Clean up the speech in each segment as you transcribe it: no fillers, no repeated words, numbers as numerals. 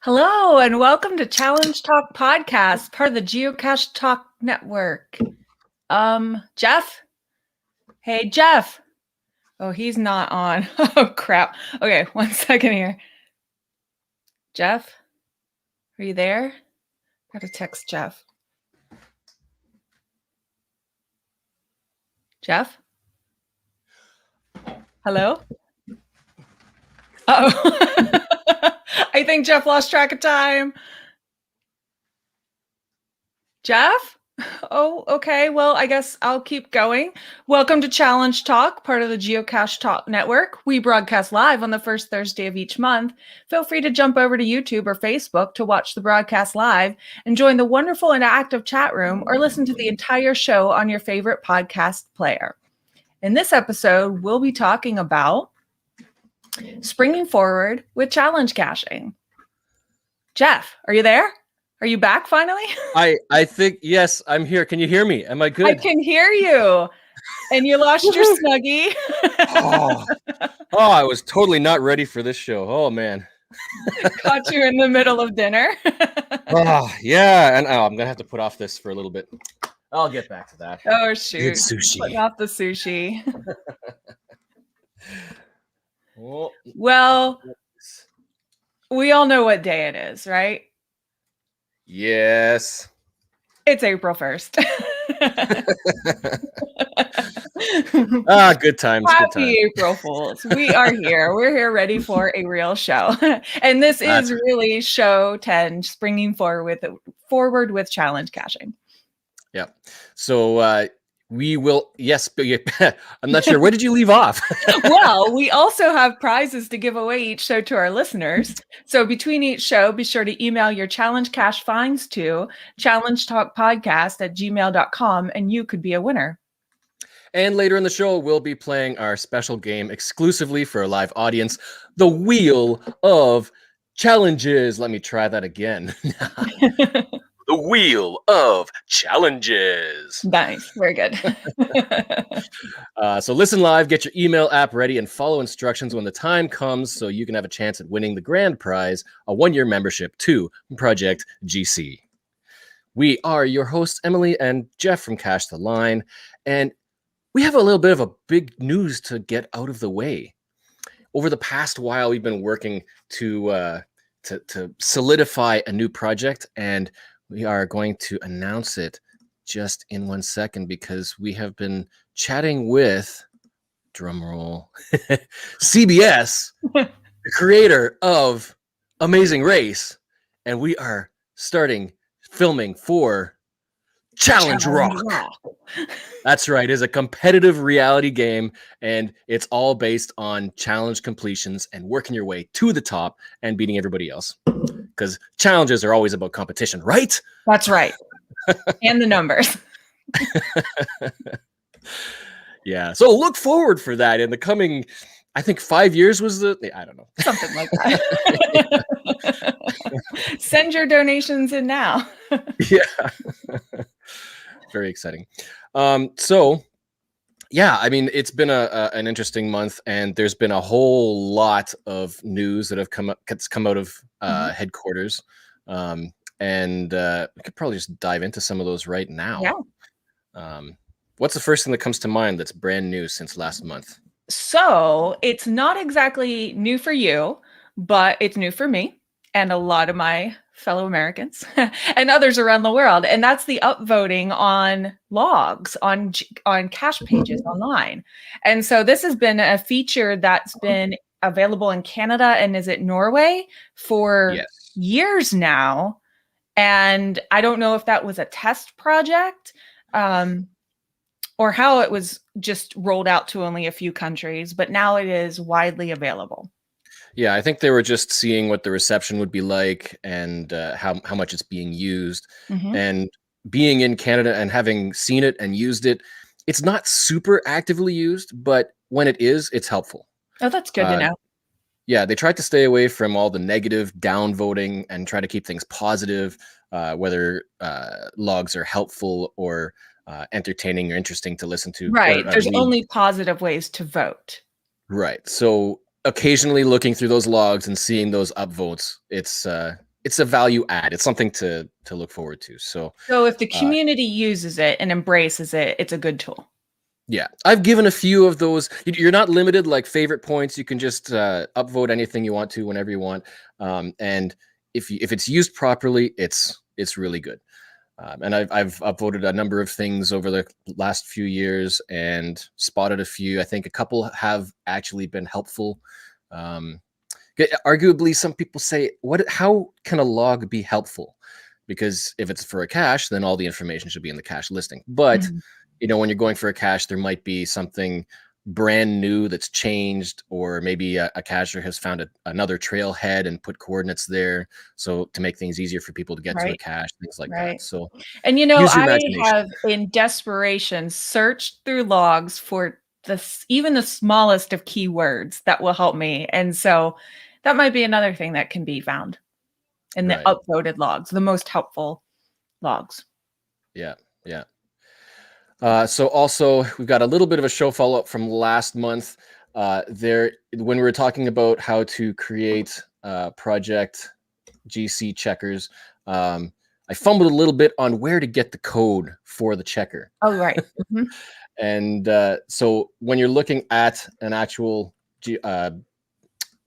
Hello, and welcome to Challenge Talk Podcast, part of the Geocache Talk Network. Geoff? Hey, Geoff. Oh, he's not on. Oh, crap. Okay, 1 second here. Geoff? Are you there? Gotta text Geoff. Geoff? Hello? Oh, I think Geoff lost track of time. Geoff? Oh, okay. Well, I guess I'll keep going. Welcome to Challenge Talk, part of the Geocache Talk Network. We broadcast live on the first Thursday of each month. Feel free to jump over to YouTube or Facebook to watch the broadcast live and join the wonderful and active chat room or listen to the entire show on your favorite podcast player. In this episode, we'll be talking about springing forward with challenge caching. Geoff, are you there? Are you back finally? I think, yes, I'm here. Can you hear me? Am I good? I can hear you. And you lost your Snuggie. I was totally not ready for this show. Oh, man. Caught you in the middle of dinner. Yeah. And I'm going to have to put off this for a little bit. I'll get back to that. Oh, shoot. Good sushi. Putting off the sushi. Oh, Well, we all know what day it is, right? yes. It's April 1st. Good times. Happy April Fools. We are here. We're here ready for a real show. And this is really show 10, springing forward with challenge caching. Yeah. So we will, yes, but I'm not sure. Where did you leave off? Well, we also have prizes to give away each show to our listeners. So between each show, be sure to email your challenge cache finds to challengetalkpodcast@gmail.com and you could be a winner. And later in the show, we'll be playing our special game exclusively for a live audience, the Wheel of Challenges. Let me try that again. The Wheel of Challenges. Nice. Very good. So listen live, get your email app ready, and follow instructions when the time comes so you can have a chance at winning the grand prize, a 1-year membership to Project GC. We are your hosts, Emily and Geoff from Cache the Line, and we have a little bit of a big news to get out of the way. Over the past while, we've been working to solidify a new project, and we are going to announce it just in 1 second because we have been chatting with, drumroll, CBS, the creator of Amazing Race, and we are starting filming for Challenge Rock. That's right. It's a competitive reality game, and it's all based on challenge completions and working your way to the top and beating everybody else. Because challenges are always about competition, right? That's right. And the numbers. Yeah. So look forward for that in the coming, I think 5 years was I don't know. Something like that. Send your donations in now. Yeah. Very exciting. So yeah, I mean, it's been an interesting month, and there's been a whole lot of news that have come out of headquarters. And we could probably just dive into some of those right now. Yeah. What's the first thing that comes to mind that's brand new since last month? So it's not exactly new for you, but it's new for me and a lot of my fellow Americans and others around the world. And that's the upvoting on logs, on cache pages online. And so this has been a feature that's been available in Canada and is it Norway for years now. And I don't know if that was a test project or how it was just rolled out to only a few countries, but now it is widely available. Yeah, I think they were just seeing what the reception would be like and how much it's being used. Mm-hmm. And being in Canada and having seen it and used it, it's not super actively used, but when it is, it's helpful. Oh, that's good to know. Yeah, they tried to stay away from all the negative downvoting and try to keep things positive, whether logs are helpful or entertaining or interesting to listen to. Right. There's only positive ways to vote. Right. So occasionally looking through those logs and seeing those upvotes, it's it's a value add. It's something to look forward to. So if the community uses it and embraces it, it's a good tool. yeah, I've given a few of those. You're not limited like favorite points. You can just upvote anything you want to whenever you want. And if it's used properly, it's really good. And I've upvoted a number of things over the last few years and spotted a few. I think a couple have actually been helpful. Arguably, some people say, how can a log be helpful? Because if it's for a cache, then all the information should be in the cache listing. But Mhm. when you're going for a cache, there might be something brand new that's changed, or maybe a cacher has found another trailhead and put coordinates there. So to make things easier for people to get to a Right, cache, things like that. right. So And use your I imagination. have in desperation searched through logs for even the smallest of keywords that will help me. And so that might be another thing that can be found in the Right. upvoted logs, the most helpful logs. Yeah. Yeah. So also we've got a little bit of a show follow up from last month. When we were talking about how to create project GC checkers, I fumbled a little bit on where to get the code for the checker. Oh, right. Mhm. And so when you're looking at an actual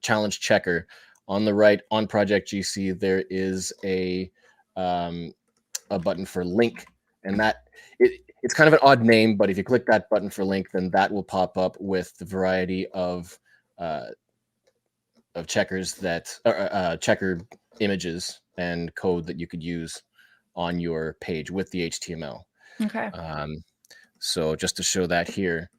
challenge checker, on the right on Project GC, there is a button for link, and it's kind of an odd name, but if you click that button for link, then that will pop up with the variety of checkers checker images and code that you could use on your page with the HTML. Okay. So just to show that here,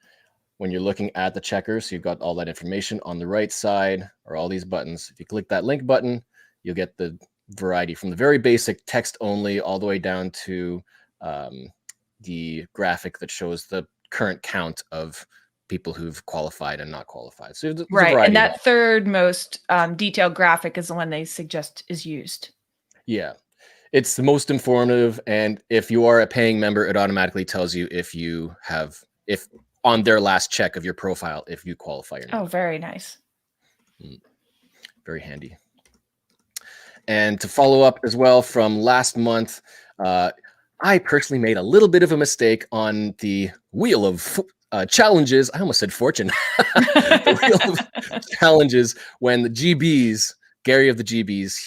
when you're looking at the checkers, so you've got all that information on the right side, or all these buttons. If you click that link button, you'll get the variety from the very basic text only all the way down to the graphic that shows the current count of people who've qualified and not qualified. So there's a Right. And variety of that third most detailed graphic is the one they suggest is used. Yeah. It's the most informative, and if you are a paying member, it automatically tells you if on their last check of your profile, if you qualify or not. Oh, very nice. Very handy. And to follow up as well from last month, I personally made a little bit of a mistake on the wheel of challenges. I almost said fortune. The wheel of challenges when the GBs, Gary of the GBs,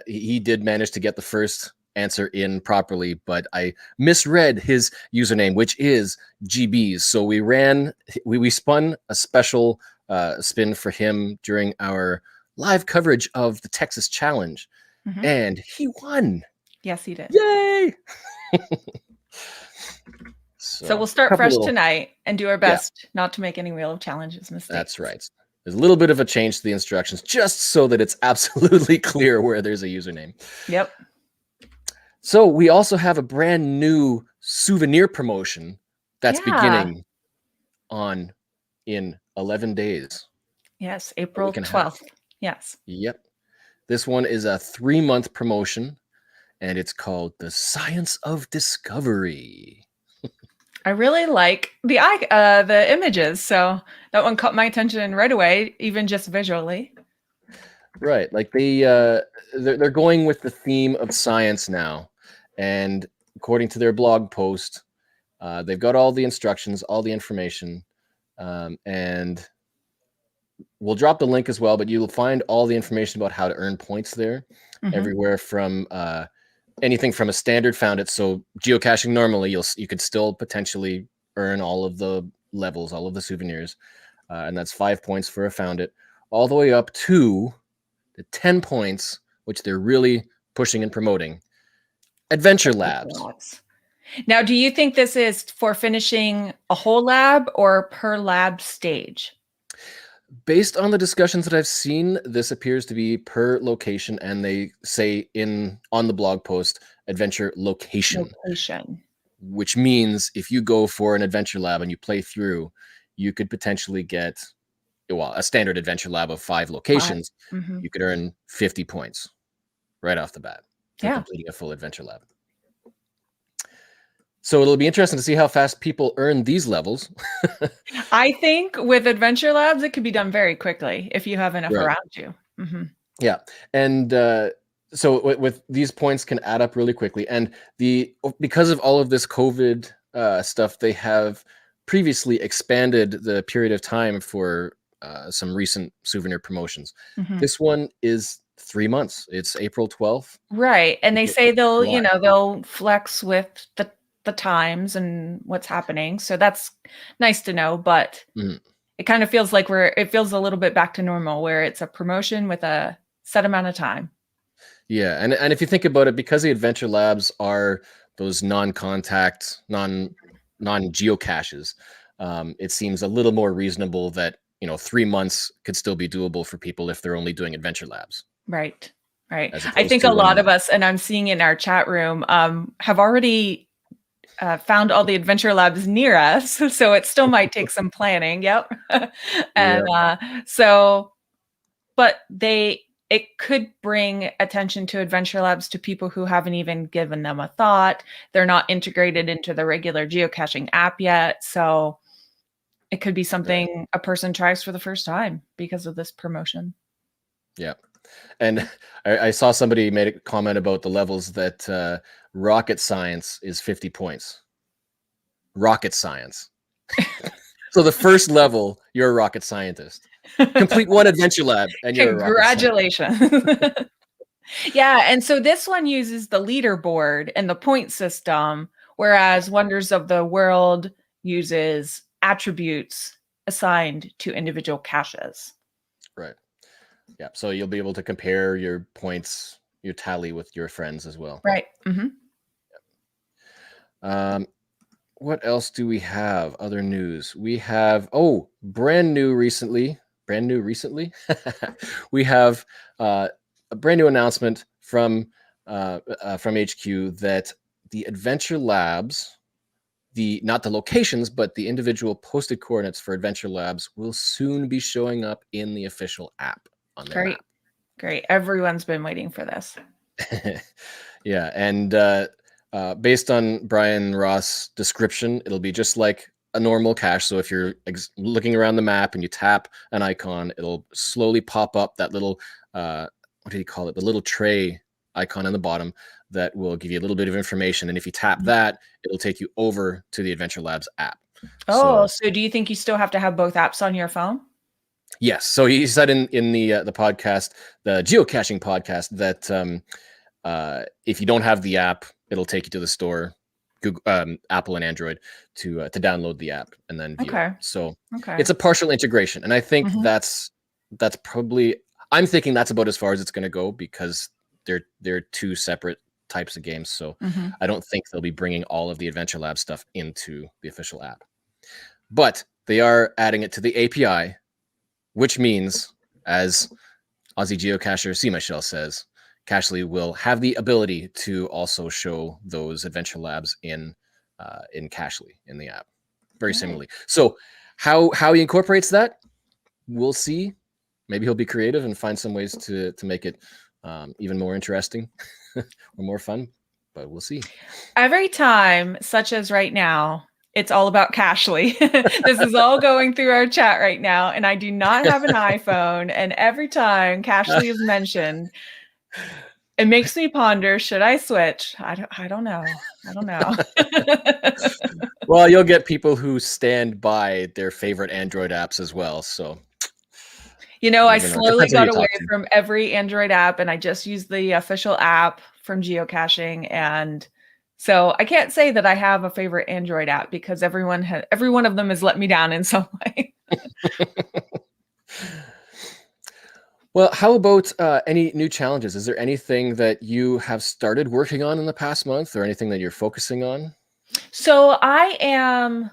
he did manage to get the first answer in properly, but I misread his username, which is GBs. So we spun a special spin for him during our live coverage of the Texas Challenge, Mhm. and he won. Yes, he did. Yay! So we'll start couple fresh little, tonight and do our Yeah. best not to make any Wheel of Challenges mistakes. That's right. There's a little bit of a change to the instructions just so that it's absolutely clear where there's a username. Yep. So we also have a brand new souvenir promotion that's beginning in 11 days. Yes, A April week and a half. 12th. Yes. Yep. This one is a 3-month promotion, and it's called The Science of Discovery. I really like the images, so that one caught my attention right away, even just visually. Right, like they're going with the theme of science now, and according to their blog post, they've got all the instructions, all the information, and we'll drop the link as well. But you'll find all the information about how to earn points there, everywhere from anything from a standard found it. So geocaching normally, you could still potentially earn all of the levels, all of the souvenirs, and that's 5 points for a found it, all the way up to the 10 points, which they're really pushing and promoting. Adventure labs. Now, do you think this is for finishing a whole lab or per lab stage? Based on the discussions that I've seen, this appears to be per location, and they say on the blog post, adventure location. Which means if you go for an adventure lab and you play through, you could potentially get a standard adventure lab of 5 locations. You could earn 50 points right off the bat for completing a full adventure lab. So it'll be interesting to see how fast people earn these levels. I think with adventure labs, it could be done very quickly if you have enough Right. around you. Yeah. And So with these points can add up really quickly, and because of all of this COVID stuff, they have previously expanded the period of time for some recent souvenir promotions. Mhm. This one is 3 months. It's April 12th. Right, and they Until say they'll, July. they'll flex with the times and what's happening, so that's nice to know, but Mhm. it kind of feels like it feels a little bit back to normal where it's a promotion with a set amount of time. Yeah, and if you think about it, because the adventure labs are those non-contact, non-geocaches, it seems a little more reasonable that 3 months could still be doable for people if they're only doing adventure labs, Right, right. as I opposed think to a one lot of month. us, and I'm seeing in our chat room, have already found all the adventure labs near us, so it still might take some planning. Yep. And Yeah, so, but it could bring attention to adventure labs to people who haven't even given them a thought. They're not integrated into the regular geocaching app yet, so it could be right. something a person tries for the first time because of this promotion. Yeah. And I saw somebody made a comment about the levels that rocket science is 50 points. Rocket science. So the first level, you're a rocket scientist. Complete one adventure lab, and you're a rocket scientist. Congratulations. Yeah, and so this one uses the leaderboard and the point system, whereas Wonders of the World uses attributes assigned to individual caches. Right. Yeah. So you'll be able to compare your points, your tally with your friends as well. Right. Mhm. Um, what else do we have? Other news. We have brand new recently. We have a brand new announcement from HQ that the Adventure Labs, the not the locations, but the individual posted coordinates for Adventure Labs will soon be showing up in the official app on their Great. map. Great. Everyone's been waiting for this. Yeah, and based on Brian Ross' description, it'll be just like a normal cache. So if you're looking around the map and you tap an icon, it'll slowly pop up that little what do you call it? The little tray icon on the bottom that will give you a little bit of information. And if you tap that, it'll take you over to the Adventure Labs app. Oh, So so do you think you still have to have both apps on your phone? yes, so he said in the podcast, the geocaching podcast, that if you don't have the app, it'll take you to the store, Google, Apple and Android, to download the app and then view it. Okay. So Okay. it's a partial integration, and I think Mhm. that's probably, I'm thinking that's about as far as it's going to go, because they're two separate types of games. So Mhm. I don't think they'll be bringing all of the Adventure Lab stuff into the official app, but they are adding it to the API, which means, as Aussie geocacher C Michelle says, Cachly will have the ability to also show those adventure labs in Cachly in the app, very Right. similarly. So how he incorporates that, we'll see. Maybe he'll be creative and find some ways to make it even more interesting or more fun, but we'll see. Every time, such as right now, it's all about Cashly. This is all going through our chat right now, and I do not have an iPhone. And every time Cashly is mentioned, it makes me ponder: should I switch? I don't know. I don't know. Well, you'll get people who stand by their favorite Android apps as well. So you I never know. It slowly depends on who got you away talk to. from every Android app, and I just use the official app from geocaching. And so I can't say that I have a favorite Android app because every one of them has let me down in some way. Well, how about any new challenges? Is there anything that you have started working on in the past month, or anything that you're focusing on? So I am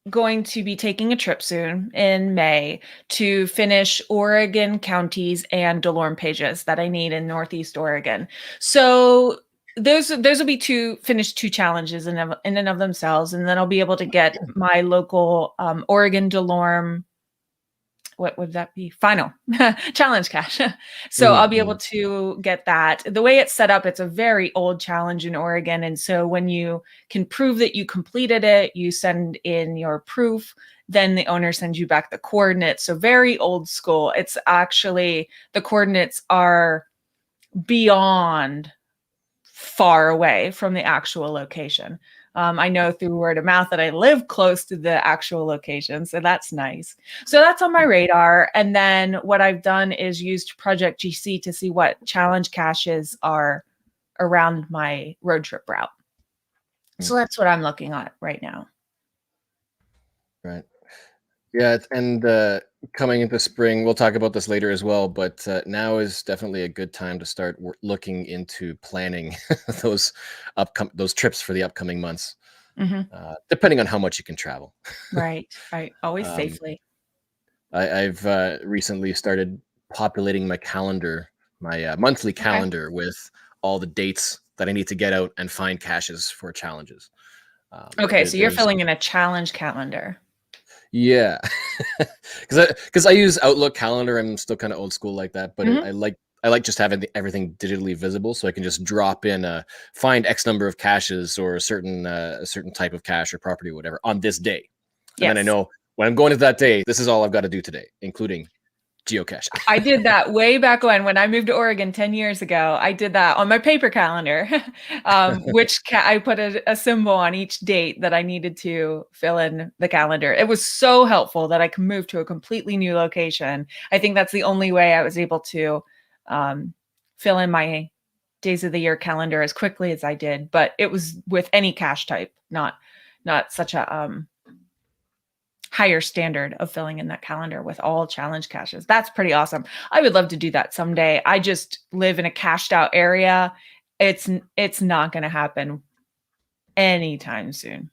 going to be taking a trip soon in May to finish Oregon counties and Delorme pages that I need in Northeast Oregon. So those will be two challenges in and of themselves, and then I'll be able to get my local Oregon Delorme, what would that be? Final challenge cache. So I'll be able Mm-hmm. to get that. The way it's set up, it's a very old challenge in Oregon. And so when you can prove that you completed it, you send in your proof, then the owner sends you back the coordinates. So very old school. It's actually, the coordinates are beyond far away from the actual location. I know through word of mouth that I live close to the actual location, so that's nice. So that's on my radar. And then what I've done is used Project GC to see what challenge caches are around my road trip route. So that's what I'm looking at right now. Right. Yeah, and coming into spring, we'll talk about this later as well, but now is definitely a good time to start looking into planning those those trips for the upcoming months, Hmm. depending on how much you can travel. Right. Right. Always Um, safely. I've recently started populating my calendar, my monthly Okay. calendar, with all the dates that I need to get out and find caches for challenges. Okay. So you're There's filling in a challenge calendar. Yeah, because I use Outlook calendar. I'm still kind of old school like that, but Hmm. I like just having everything digitally visible, so I can just drop in find X number of caches or a certain type of cache or property or whatever on this day, and then I Yes. know when I'm going to that day, this is all I've got to do today, including geocaching. I did that way back when I moved to Oregon 10 years ago. I did that on my paper calendar, I put a symbol on each date that I needed to fill in the calendar. It was so helpful that I could move to a completely new location. I think that's the only way I was able to um, fill in my days of the year calendar as quickly as I did. But it was with any cache type, not such a higher standard of filling in that calendar with all challenge caches. That's pretty awesome. I would love to do that someday. I just live in a cashed out area. It's not going to happen anytime soon.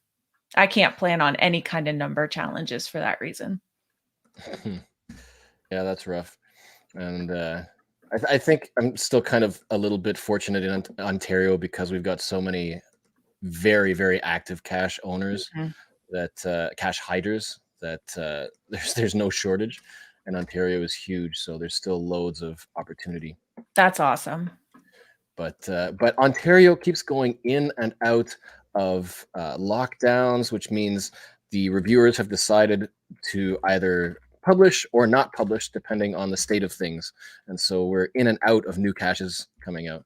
I can't plan on any kind of number challenges for that reason. Yeah, that's rough. And I think I'm still kind of a little bit fortunate in Ontario because we've got so many very, very active cache owners, Mhm. that cache hiders, that there's no shortage, and Ontario is huge, so there's still loads of opportunity. That's awesome. But Ontario keeps going in and out of lockdowns, which means the reviewers have decided to either publish or not publish, depending on the state of things. And so we're in and out of new caches coming out.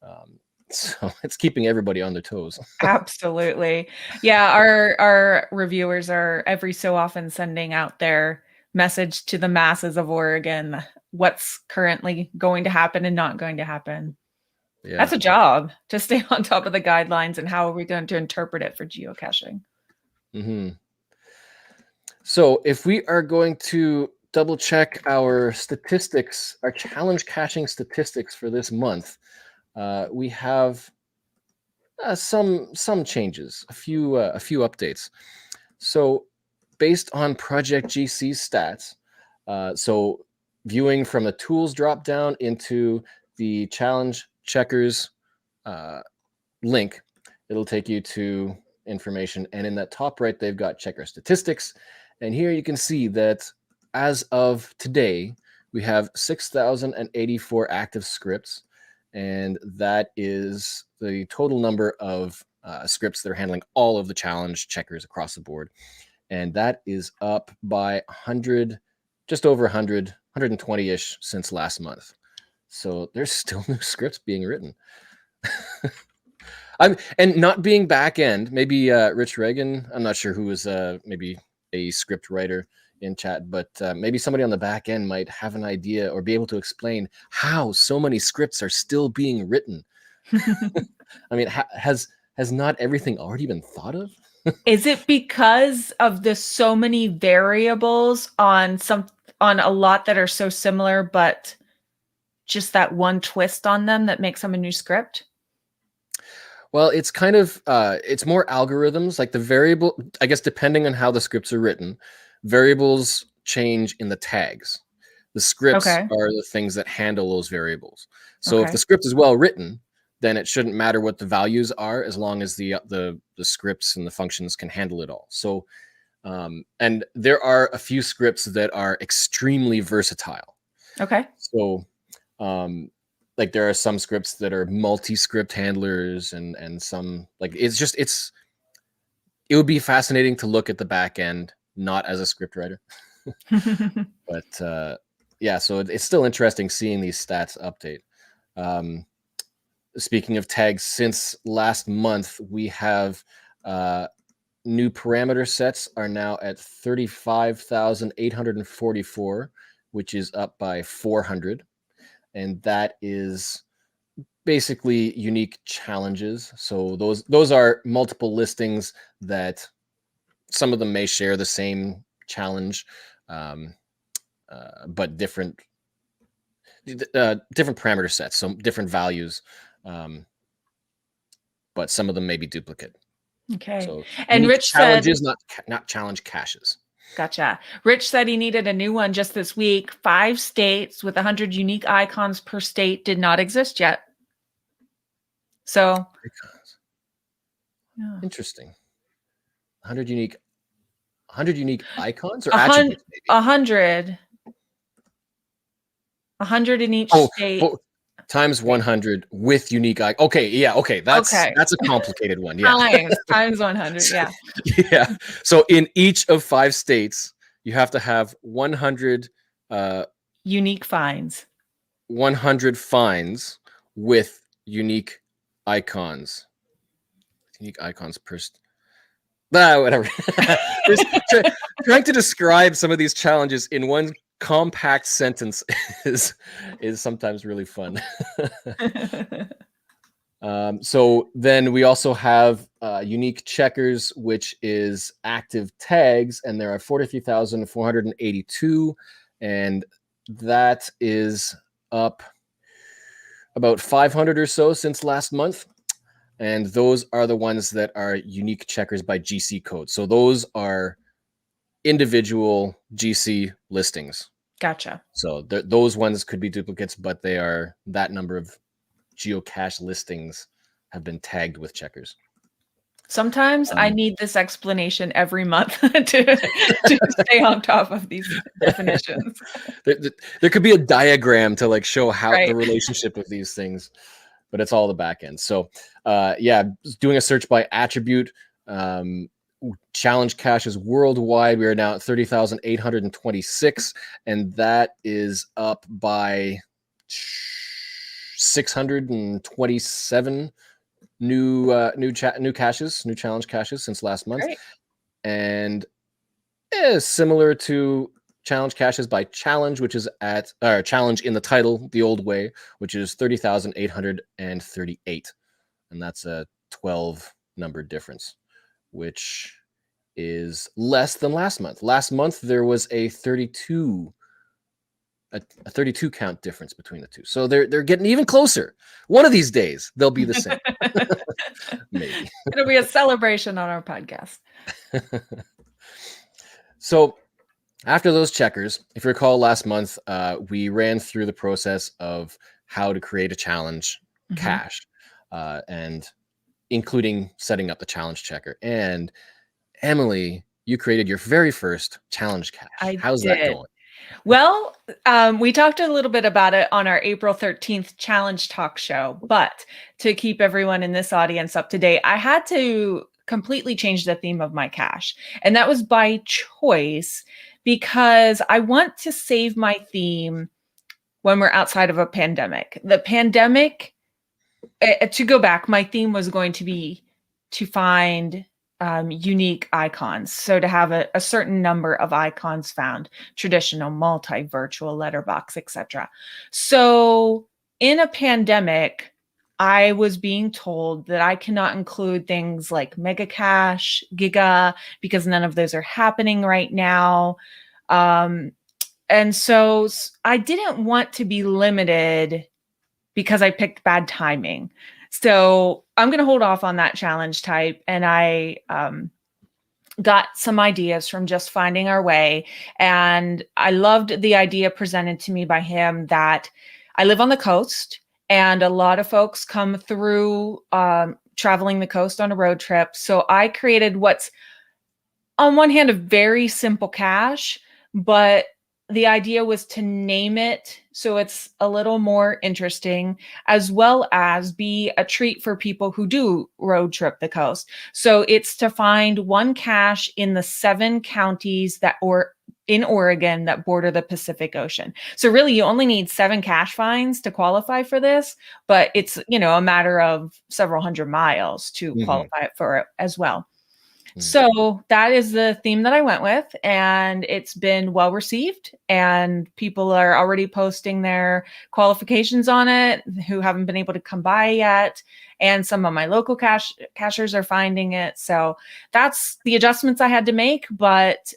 Um, so it's keeping everybody on their toes. Absolutely. Yeah, our reviewers are every so often sending out their message to the masses of Oregon, what's currently going to happen and not going to happen. Yeah. That's a job to stay on top of the guidelines and how are we going to interpret it for geocaching. Hmm. So if we are going to double check our statistics, our challenge caching statistics for this month, we have some changes, a few updates. So based on Project GC's stats, so viewing from the tools drop down into the challenge checkers uh, link, it'll take you to information, and in that top right, they've got checker statistics, and here you can see that as of today, we have 6,084 active scripts, and that is the total number of scripts that are handling all of the challenge checkers across the board, and that is up by 100, just over 100, 120-ish since last month. So there's still new scripts being written. And not being back end, maybe Rich Reagan, I'm not sure who is maybe a script writer in chat, but maybe somebody on the back end might have an idea or be able to explain how so many scripts are still being written. I mean, has not everything already been thought of? Is it because of the so many variables on a lot that are so similar, but just that one twist on them that makes them a new script? Well, it's kind of it's more algorithms, like the variable, I guess, depending on how the scripts are written, variables change in the tags. The scripts Okay. are the things that handle those variables. So if the Okay. script is well written, then it shouldn't matter what the values are, as long as the scripts and the functions can handle it all. So and there are a few scripts that are extremely versatile. Okay. So um like there are some scripts that are multi-script handlers, and some, like, it would be fascinating to look at the back end not as a script writer, but yeah, so it's still interesting seeing these stats update. Speaking of tags, since last month, we have new parameter sets are now at 35,844, which is up by 400. And that is basically unique challenges. So those are multiple listings that some of them may share the same challenge, but different parameter sets, so different values. But some of them may be duplicate. Okay. So And unique Rich challenges, said, not challenge caches. gotcha. Rich said he needed a new one just this week. 5 states with 100 unique icons per state did not exist yet. So, yeah. Interesting. 100 unique icons or 100, attributes, maybe. 100 in each state. Times 100 with unique icons. Okay, yeah, okay. That's a complicated one. Yeah. times 100, yeah. Yeah. So in each of 5 states, you have to have 100 unique finds. 100 finds with unique icons. Unique icons per whatever. Trying to describe some of these challenges in one compact sentence is sometimes really fun. So then we also have unique checkers, which is active tags, and there are 43,482, and that is up about 500 or so since last month. And those are the ones that are unique checkers by GC code. So those are individual GC listings. Gotcha. So those ones could be duplicates, but they are that number of geocache listings have been tagged with checkers. Sometimes I need this explanation every month to stay on top of these definitions. There could be a diagram to like show how the relationship of these things, but it's all the back end. So yeah, doing a search by attribute, challenge caches worldwide, we are now at 30,826, and that is up by 627 new caches, new challenge caches since last month. Great. And similar to challenge caches by challenge, which is at challenge in the title the old way, which is 30,838, and that's a 12 number difference, which is less than last month. Last month there was a 32 count difference between the two. So they're getting even closer. One of these days they'll be the same. Maybe. It'll be a celebration on our podcast. So after those checkers, if you recall last month, we ran through the process of how to create a challenge cache, and including setting up the challenge checker. And Emily, you created your very first challenge cache. How's that going? Well, we talked a little bit about it on our April 13th challenge talk show, but to keep everyone in this audience up to date, I had to completely change the theme of my cache. And that was by choice because I want to save my theme when we're outside of a pandemic. The pandemic, to go back, my theme was going to be to find unique icons. So to have a certain number of icons found, traditional, multi, virtual, letterbox, etc. So in a pandemic, I was being told that I cannot include things like mega cache, giga, because none of those are happening right now. And so I didn't want to be limited because I picked bad timing. So I'm going to hold off on that challenge type. And I got some ideas from just finding our way. And I loved the idea presented to me by him that I live on the coast and a lot of folks come through traveling the coast on a road trip. So I created what's on one hand a very simple cache, but the idea was to name it so it's a little more interesting, as well as be a treat for people who do road trip the coast. So it's to find one cache in the 7 counties that, or in Oregon that border the Pacific Ocean. So really you only need 7 cache finds to qualify for this, but it's, a matter of several hundred miles to Mhm. qualify for it as well. Mhm. So that is the theme that I went with, and it's been well received, and people are already posting their qualifications on it who haven't been able to come by yet. And some of my local cachers are finding it. So that's the adjustments I had to make, but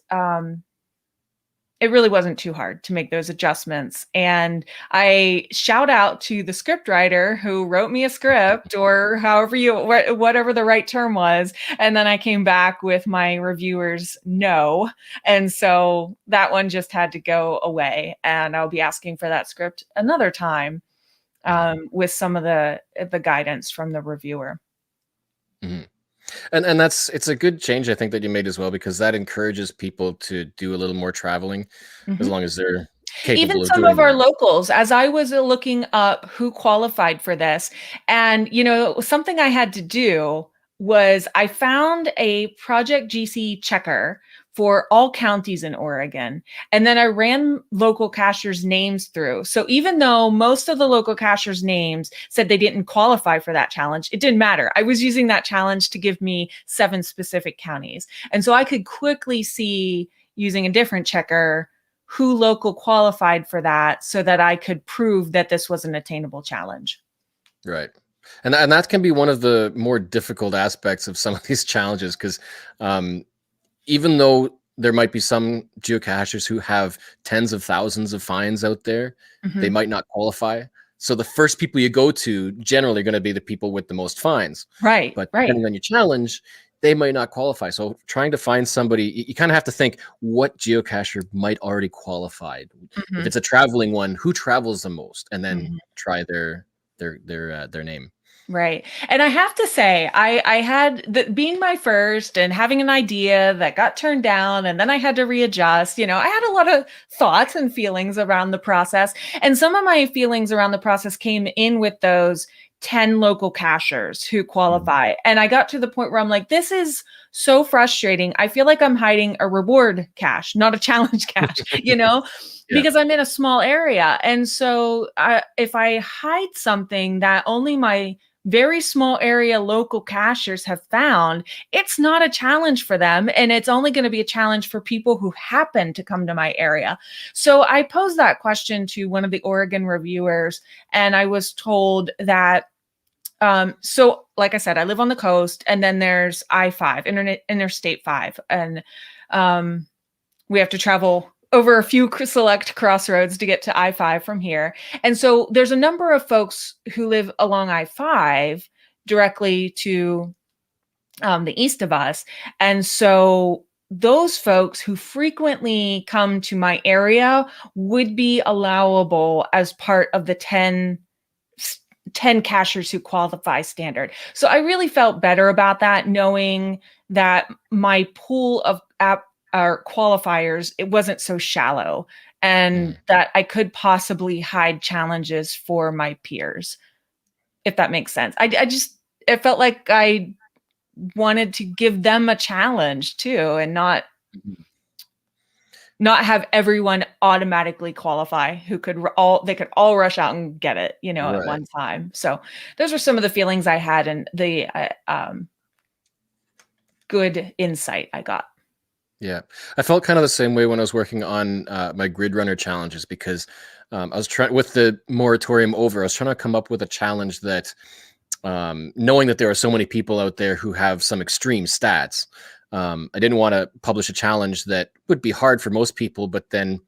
it really wasn't too hard to make those adjustments. And I shout out to the script writer who wrote me a script, or whatever the right term was. And then I came back with my reviewer's no. And so that one just had to go away. And I'll be asking for that script another time, with some of the guidance from the reviewer. Mhm. And it's a good change, I think, that you made as well, because that encourages people to do a little more traveling, as Mhm. long as they're Even capable of some of doing our that. locals, as I was looking up who qualified for this, and something I had to do was I found a Project GC checker for all counties in Oregon. And then I ran local cachers' names through. So even though most of the local cachers' names said they didn't qualify for that challenge, it didn't matter. I was using that challenge to give me 7 specific counties. And so I could quickly see, using a different checker, who local qualified for that, so that I could prove that this was an attainable challenge. Right. And that can be one of the more difficult aspects of some of these challenges, because um, even though there might be some geocachers who have tens of thousands of finds out there, they Mhm. might not qualify. So the first people you go to generally are going to be the people with the most finds. Right, But right. depending on your challenge, they might not qualify. So trying to find somebody, you kind of have to think what geocacher might already qualify. If Mhm, it's a traveling one, who travels the most, and then mhm. try their name. Right. And I have to say, I had being my first and having an idea that got turned down, and then I had to readjust. I had a lot of thoughts and feelings around the process. And some of my feelings around the process came in with those 10 local cachers who Mhm. qualify. And I got to the point where I'm like, this is so frustrating. I feel like I'm hiding a reward cache, not a challenge cache, Yeah. because I'm in a small area. And so if I hide something that only my very small area local cachers have found, it's not a challenge for them. And it's only going to be a challenge for people who happen to come to my area. So I posed that question to one of the Oregon reviewers, and I was told that. So, like I said, I live on the coast, and then there's I-5, Interstate 5, and um, we have to travel over a few select crossroads to get to I-5 from here. And so there's a number of folks who live along I-5 directly to the east of us. And so those folks who frequently come to my area would be allowable as part of the 10 cachers who qualify standard. So I really felt better about that, knowing that my pool of app or qualifiers, it wasn't so shallow, and Mhm. that I could possibly hide challenges for my peers, if that makes sense. I just, it felt like I wanted to give them a challenge too, and Mhm. not have everyone automatically qualify who could they could all rush out and get it, at Right. one time. So those are some of the feelings I had, and the good insight I got. Yeah, I felt kind of the same way when I was working on my grid runner challenges, because I was trying, with the moratorium over, I was trying to come up with a challenge that, knowing that there are so many people out there who have some extreme stats, I didn't want to publish a challenge that would be hard for most people, but then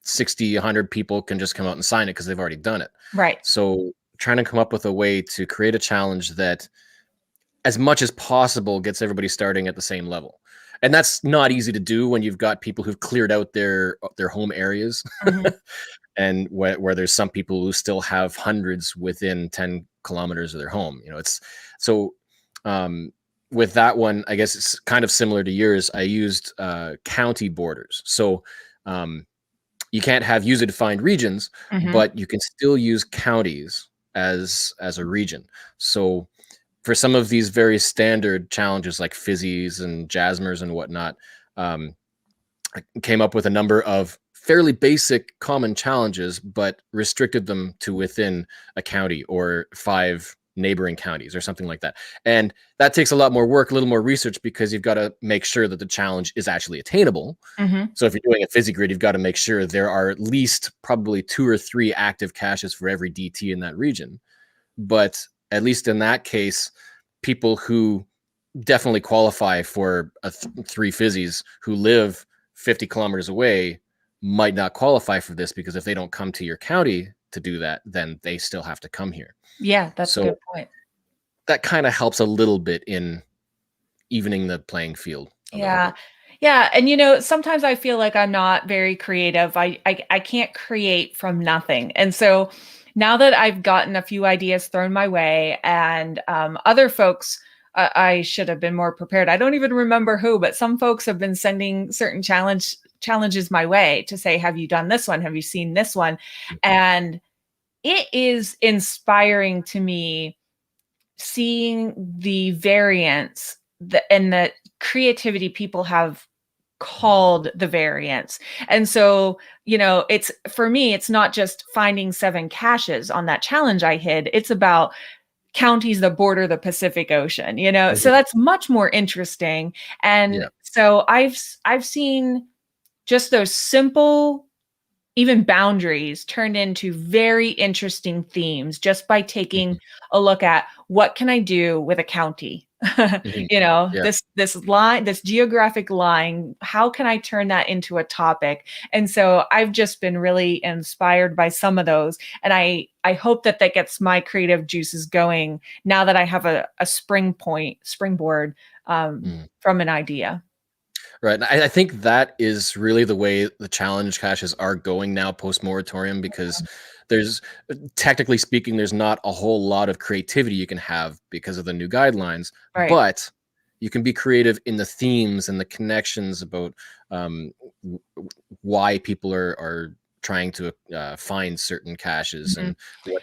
60, 100 people can just come out and sign it because they've already done it. Right. So trying to come up with a way to create a challenge that, as much as possible, gets everybody starting at the same level. And that's not easy to do when you've got people who've cleared out their home areas, Mhm. and where there's some people who still have hundreds within 10 kilometers of their home. It's so, um, with that one, I guess it's kind of similar to yours. I used county borders. So um, you can't have user defined regions, Mhm. but you can still use counties as a region. So for some of these very standard challenges like fizzies and jasmers and whatnot, um, came up with a number of fairly basic common challenges, but restricted them to within a county or 5 neighboring counties or something like that. And that takes a lot more work, a little more research, because you've got to make sure that the challenge is actually attainable. Hmm. So if you're doing a FiziGrid, you've got to make sure there are at least probably 2 or 3 active caches for every DT in that region. But at least in that case, people who definitely qualify for 3 fizzies who live 50 kilometers away might not qualify for this, because if they don't come to your county to do that, then they still have to come here. Yeah, that's a good So point. that kind of helps a little bit in evening the playing field a little Yeah. bit. Yeah, and sometimes I feel like I'm not very creative. I can't create from nothing. And so now that I've gotten a few ideas thrown my way, and other folks, I should have been more prepared. I don't even remember who, but some folks have been sending certain challenges my way to say, "Have you done this one? Have you seen this one?" And it is inspiring to me seeing the variance and the creativity people have called the variance. And so, it's for me, it's not just finding 7 caches on that challenge I hid. It's about counties that border the Pacific Ocean, so Mhm. that's much more interesting. And Yeah. so I've seen just those simple, even boundaries turned into very interesting themes just by taking Mhm. a look at what can I do with a county? Mhm. Yeah. This geographic line, how can I turn that into a topic? And so I've just been really inspired by some of those. And I hope that that gets my creative juices going now that I have a springboard Mhm. from an idea. Right. And I think that is really the way the challenge caches are going now post moratorium, because there's, technically speaking, there's not a whole lot of creativity you can have because of the new guidelines, Right. but you can be creative in the themes and the connections about um, why people are trying to find certain caches, Mhm. and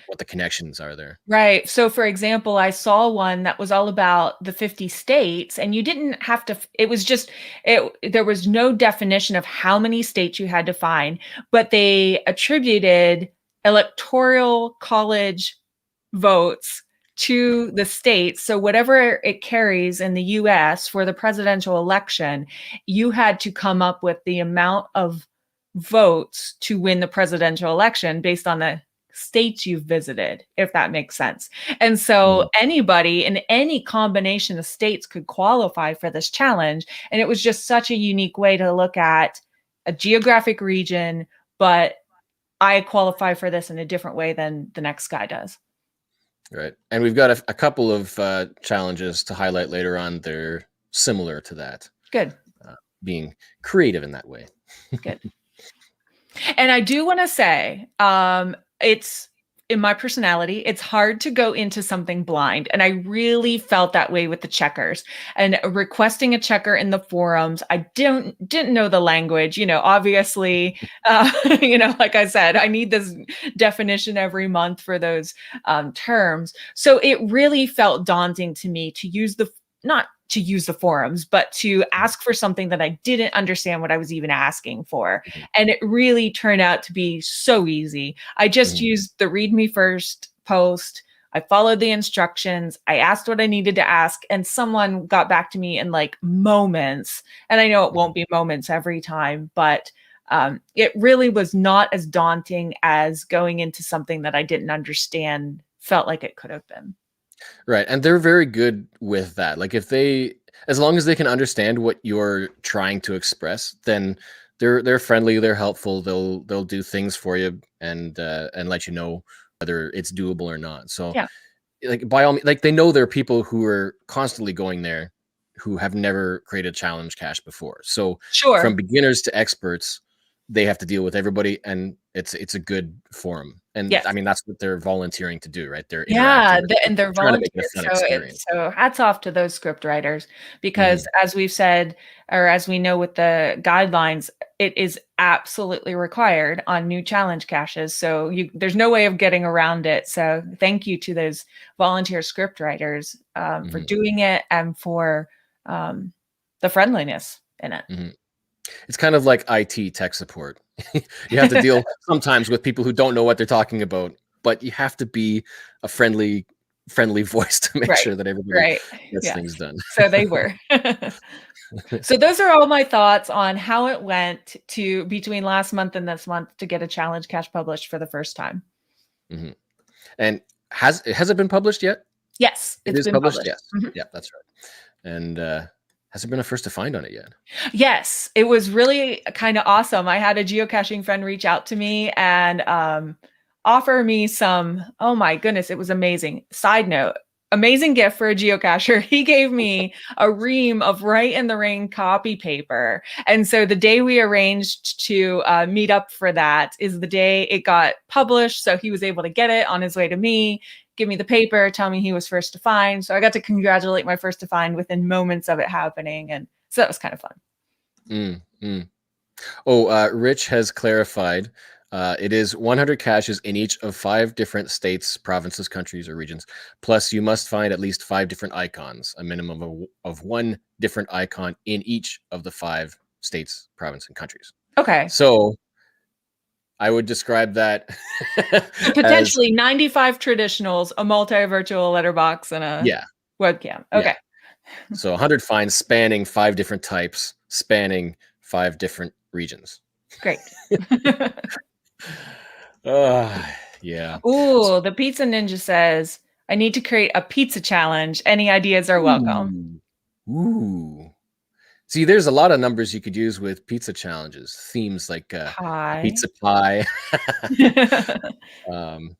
what the connections are there. Right. So, for example, I saw one that was all about the 50 states, and you didn't have to, it was just, there was no definition of how many states you had to find, but they attributed electoral college votes to the states. So, whatever it carries in the US for the presidential election, you had to come up with the amount of votes to win the presidential election based on the states you've visited, if that makes sense. And so Mhm. anybody in any combination of states could qualify for this challenge. And it was just such a unique way to look at a geographic region, but I qualify for this in a different way than the next guy does. Right. And we've got a couple of challenges to highlight later on. They're similar to that, Good, being creative in that way. good. And I do want to say, it's in my personality, it's hard to go into something blind. And I really felt that way with the checkers and requesting a checker in the forums. I didn't know the language, obviously, like I said, I need this definition every month for those terms. So it really felt daunting to me to use not to use the forums, but to ask for something that I didn't understand what I was even asking for. Mhm. And it really turned out to be so easy. I just Mhm. used the read me first post. I followed the instructions. I asked what I needed to ask, and someone got back to me in like moments. And I know it Mhm. won't be moments every time, but it really was not as daunting as going into something that I didn't understand felt like it could have been. Right. And they're very good with that. Like, if they, as long as they can understand what you're trying to express, then they're friendly, they're helpful, they'll do things for you, and let you know whether it's doable or not. So, Yeah, like, by all means, like, they know there are people who are constantly going there who have never created challenge cache before. So from sure. beginners to experts, they have to deal with everybody, and it's a good forum. And Yes. I mean, that's what they're volunteering to do, right? They're Yeah, interacting with and people, they're trying to make it a volunteers, fun so experience. hats off to those script writers because Mhm. as we've said, or as we know with the guidelines, it is absolutely required on new challenge caches, so there's no way of getting around it, so thank you to those volunteer script writers, for Mhm. doing it and for, um, the friendliness in it. Mhm. It's kind of like IT tech support. You have to deal sometimes with people who don't know what they're talking about, but you have to be a friendly voice to make Right, sure that everybody right. gets Yeah. things done. So they were. So those are all my thoughts on how it went to between last month and this month to get a challenge cache published for the first time. hmm And has it been published yet? Yes, It it's is been published. published. Yes. Mhm. Yeah, that's right. And has there been a first to find on it yet? Yes, it was really kind of awesome. I had a geocaching friend reach out to me and offer me some. Oh my goodness, it was amazing. Side note, amazing gift for a geocacher. He gave me a ream of Right in the Rain copy paper. And so the day we arranged to meet up for that is the day it got published. So he was able to get it on his way to me, give me the paper, tell me he was first to find. So I got to congratulate my first to find within moments of it happening. And so that was kind of fun. Mm, mm. Oh, Rich has clarified. It is 100 caches in each of 5 different states, provinces, countries, or regions. Plus, you must find at least 5 different icons, a minimum of 1 different icon in each of the 5 states, provinces, and countries. Okay. So I would describe that So as, potentially 95 traditionals, a multi-virtual letterbox, and a yeah, webcam. yeah. Okay, So 100 finds spanning 5 different types, spanning 5 different regions. great. Uh, yeah. Ooh, the Pizza Ninja says, I need to create a pizza challenge. Any ideas are welcome. Ooh. Ooh. See, there's a lot of numbers you could use with pizza challenges. Themes like a Pie. pizza pie. um,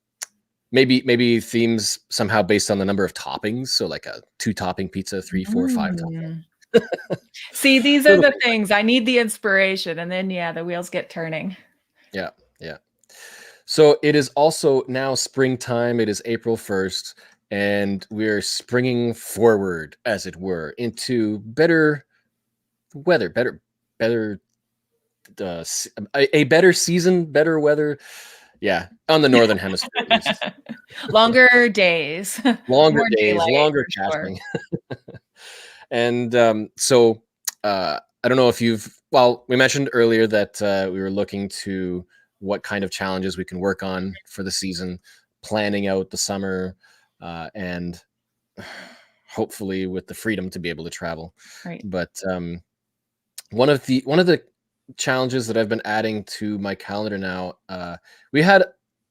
maybe themes somehow based on the number of toppings. So like a 2-topping pizza, 3, 4, 5 topping. Mm. See, these are Little the things like things. I need the inspiration, and then yeah, the wheels get turning. yeah, yeah. So it is also now springtime. It is April 1st, and we're springing forward, as it were, into better weather, better a better season, better weather. Yeah, on the northern hemisphere at least. Longer days, Longer more days, daylight longer for sure. caching. And so I don't know if we mentioned earlier that we were looking to what kind of challenges we can work on for the season, planning out the summer, and hopefully with the freedom to be able to travel. Right. But one of the challenges that I've been adding to my calendar now, we had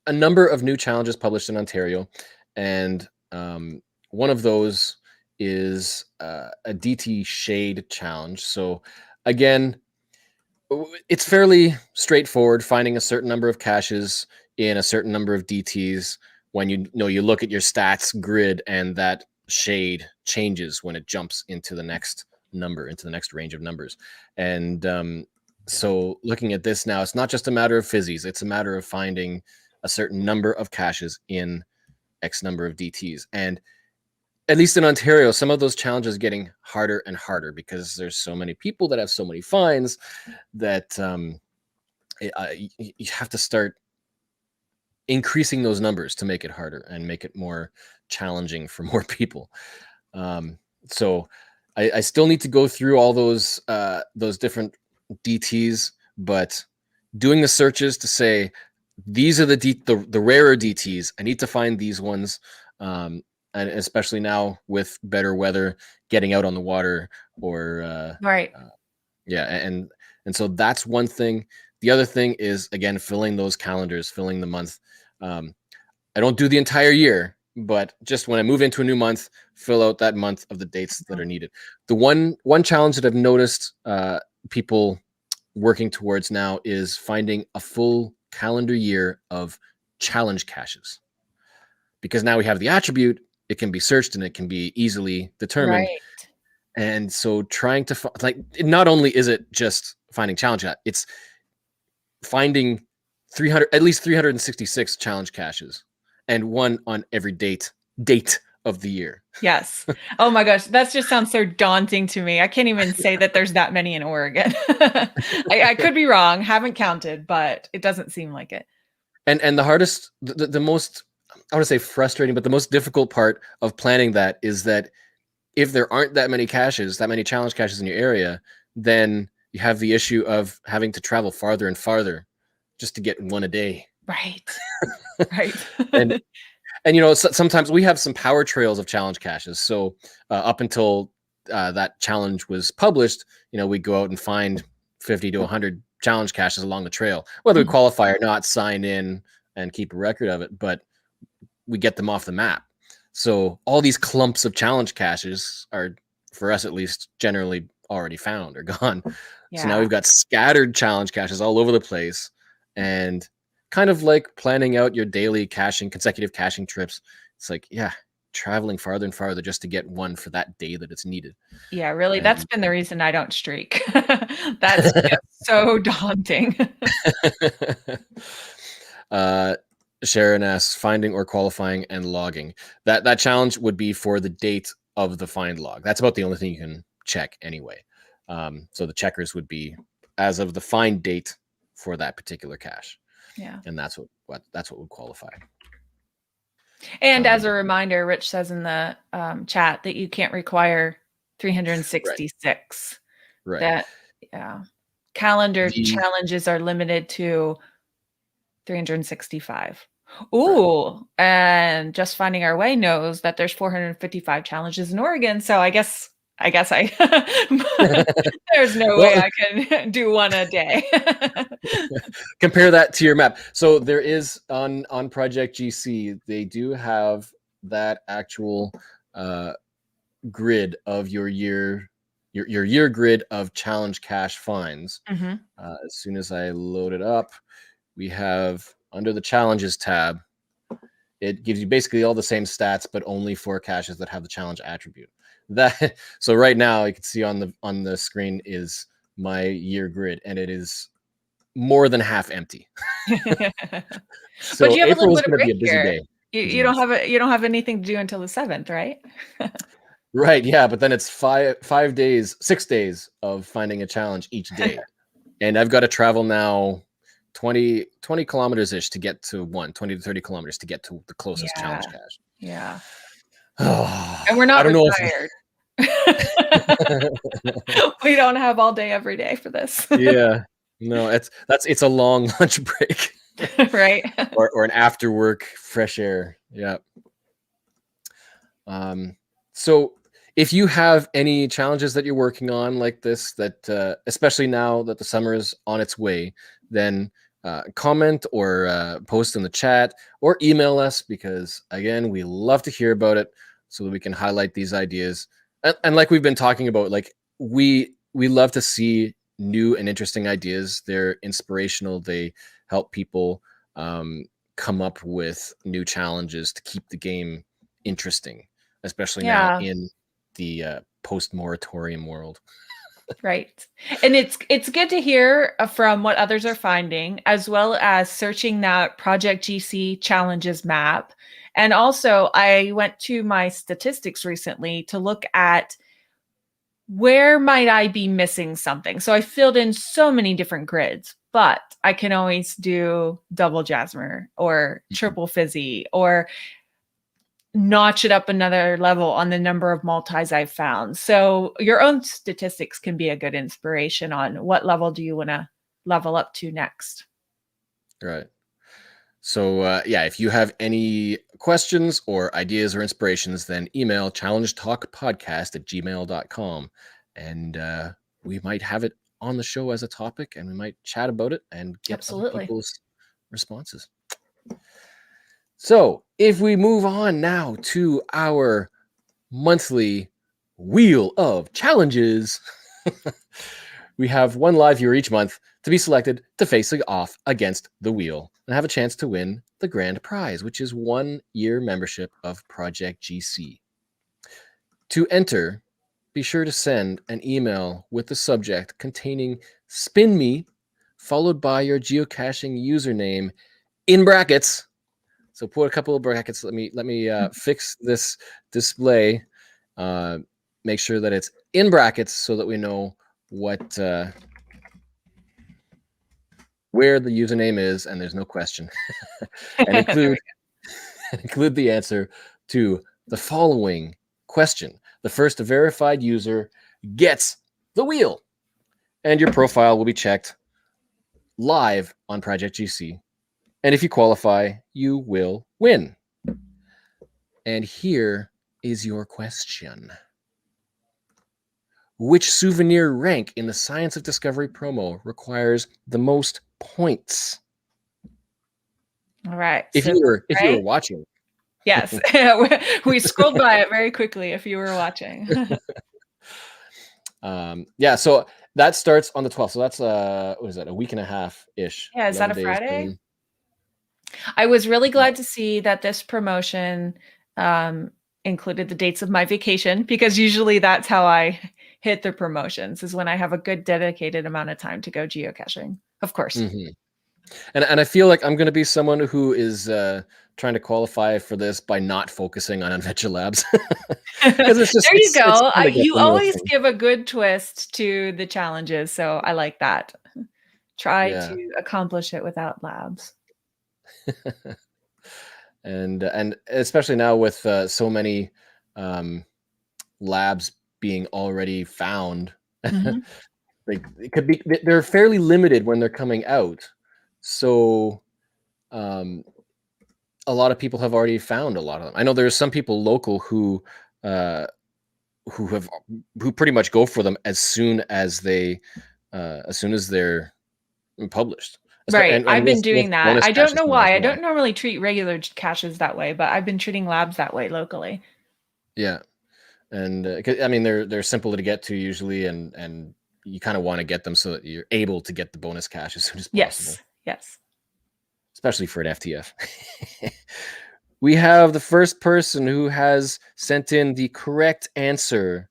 a number of new challenges published in Ontario, and one of those is a DT shade challenge. So again, it's fairly straightforward, finding a certain number of caches in a certain number of DTs. When you look at your stats grid, and that shade changes when it jumps into the next number, into the next range of numbers. And so looking at this now, it's not just a matter of fizzies, it's a matter of finding a certain number of caches in X number of DTs. And at least in Ontario, some of those challenges getting harder and harder because there's so many people that have so many finds that you have to start increasing those numbers to make it harder and make it more challenging for more people. So I still need to go through all those different DTs, but doing the searches to say these are the rarer DTs. I need to find these ones, and especially now with better weather, getting out on the water or Right. yeah, and so that's one thing. The other thing is again filling those calendars, filling the month. I don't do the entire year, but just when I move into a new month, fill out that month of the dates that are needed. The one challenge that I've noticed people working towards now is finding a full calendar year of challenge caches, because now we have the attribute, it can be searched and it can be easily determined. Right. And so trying to like, not only is it just finding challenge, it's finding 300, at least 366 challenge caches, and one on every date of the year. Yes. Oh my gosh, that just sounds so daunting to me. I can't even say that there's that many in Oregon. I could be wrong, haven't counted, but it doesn't seem like it. And the hardest, the most, I want to say frustrating, but the most difficult part of planning that is that if there aren't that many caches, that many challenge caches in your area, then you have the issue of having to travel farther and farther just to get one a day. Right. Right. And and sometimes we have some power trails of challenge caches. So up until that challenge was published, we go out and find 50 to 100 challenge caches along the trail, whether we Mhm. qualify or not, sign in and keep a record of it, but we get them off the map. So all these clumps of challenge caches are, for us at least, generally already found or gone. So now Yeah. we've got scattered challenge caches all over the place, and kind of like planning out your daily consecutive caching trips. It's like, yeah, traveling farther and farther just to get one for that day that it's needed. Yeah, really, that's And been the reason I don't streak. That's just so daunting. uh, Sharon asks, finding or qualifying and logging. That challenge would be for the date of the find log. That's about the only thing you can check anyway. So the checkers would be as of the find date for that particular cache, Yeah. and that's what would qualify. And as Um, a reminder, Rich says in the chat that you can't require right, 366. right. That, yeah. Calendar The challenges are limited to 365. right. Ooh, and Just Finding Our Way knows that there's 455 challenges in Oregon, so I there's no way Well, I can do one a day. compare that to your map. So there is on Project GC, they do have that actual grid of your year grid of challenge cache finds. Mhm. As soon as I load it up, we have under the challenges tab, it gives you basically all the same stats, but only for caches that have the challenge attribute. That so right now you can see on the screen is my year grid, and it is more than half empty. But So you have a little April is bit of going to be break a busy here. day, You busy you don't month. have anything to do until the 7th, right? Right, yeah, but then it's 5 days, 6 days of finding a challenge each day. And I've got to travel now 20 kilometers ish to get to 20 to 30 kilometers to get to the closest challenge Yeah, cache. yeah, and we're I not don't know retired. if We don't have all day every day for this. yeah, no, it's a long lunch break Right? or an after work fresh air. Yeah. So if you have any challenges that you're working on like this, that especially now that the summer is on its way, then comment or post in the chat or email us, because again, we love to hear about it so that we can highlight these ideas. And like we've been talking about, like we love to see new and interesting ideas. They're inspirational. They help people come up with new challenges to keep the game interesting, especially now Yeah, in the post-moratorium world. right. And it's good to hear from what others are finding, as well as searching that Project GC challenges map. And also, I went to my statistics recently to look at where might I be missing something? So I filled in so many different grids, but I can always do double Jasmer or Mhm. triple fizzy or notch it up another level on the number of multis I've found. So your own statistics can be a good inspiration on what level do you want to level up to next. Right. So yeah, if you have any questions or ideas or inspirations, then email challengetalkpodcast@gmail.com, and we might have it on the show as a topic, and we might chat about it and get other Absolutely. people's responses. So if we move on now to our monthly wheel of challenges, we have one live viewer each month to be selected to face off against the wheel and have a chance to win the grand prize, which is 1 year membership of Project GC. To enter, be sure to send an email with the subject containing "spin me" followed by your geocaching username in brackets. So put a couple of brackets. Let me fix this display. Uh, Make sure that it's in brackets so that we know what where the username is, and there's no question. And There we include the answer to the following question. The first verified user gets the wheel. and your profile will be checked live on Project GC. And if you qualify, you will win. And here is your question. Which souvenir rank in the Science of Discovery promo requires the most points? All right. If So, you were right? watching. Yes. We scrolled by it very quickly if you were watching. Yeah, so that starts on the 12th. So that's what is that? A week and a half ish. Yeah, is that 11 a days. Friday? I was really glad to see that this promotion included the dates of my vacation, because usually that's how I hit the promotions, is when I have a good dedicated amount of time to go geocaching. Of course. Mhm. And I feel like I'm going to be someone who is trying to qualify for this by not focusing on Adventure Labs. Because it's just There you it's go. fun to get You the real always thing. give a good twist to the challenges, so I like that. Try Yeah. to accomplish it without labs. And especially now with so many um, labs being already found, Mhm. like it could be they're fairly limited when they're coming out. So um, a lot of people have already found a lot of them. I know there's some people local uh, who have who pretty much go for them as soon as they're published. Right. And I've been with doing that. bonus I don't caches know now as why. I well. don't normally treat regular caches that way, but I've been treating labs that way locally. Yeah, and I mean they're simple to get to usually, and you kind of want to get them so that you're able to get the bonus cache as soon as possible, Yes. Yes. especially for an FTF. We have the first person who has sent in the correct answer.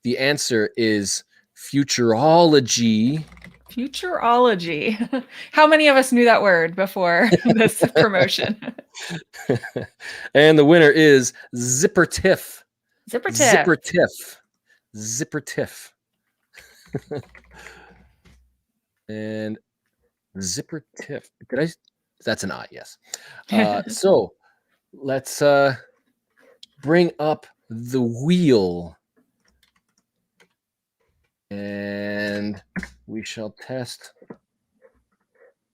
The answer is futurology. Futurology. How many of us knew that word before this promotion? And the winner is Zipper Tiff. Zipper tip. Zipper Tiff. Zipper Tiff. And Zipper Tiff. Did I? That's an I, yes. So let's bring up the wheel. And we shall test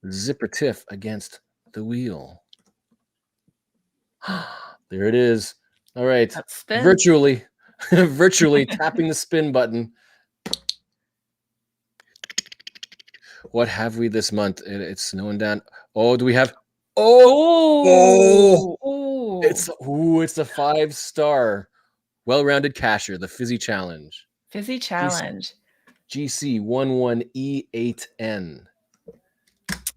Zipper Tiff against the wheel. There it is. All right. That spin. Virtually tapping the spin button. What have we this month? It's snowing down. Oh, do we have? Oh, Oh, it's a 5-star, well-rounded cacher, the Fizzy Challenge. fizzy challenge. GC11E8N.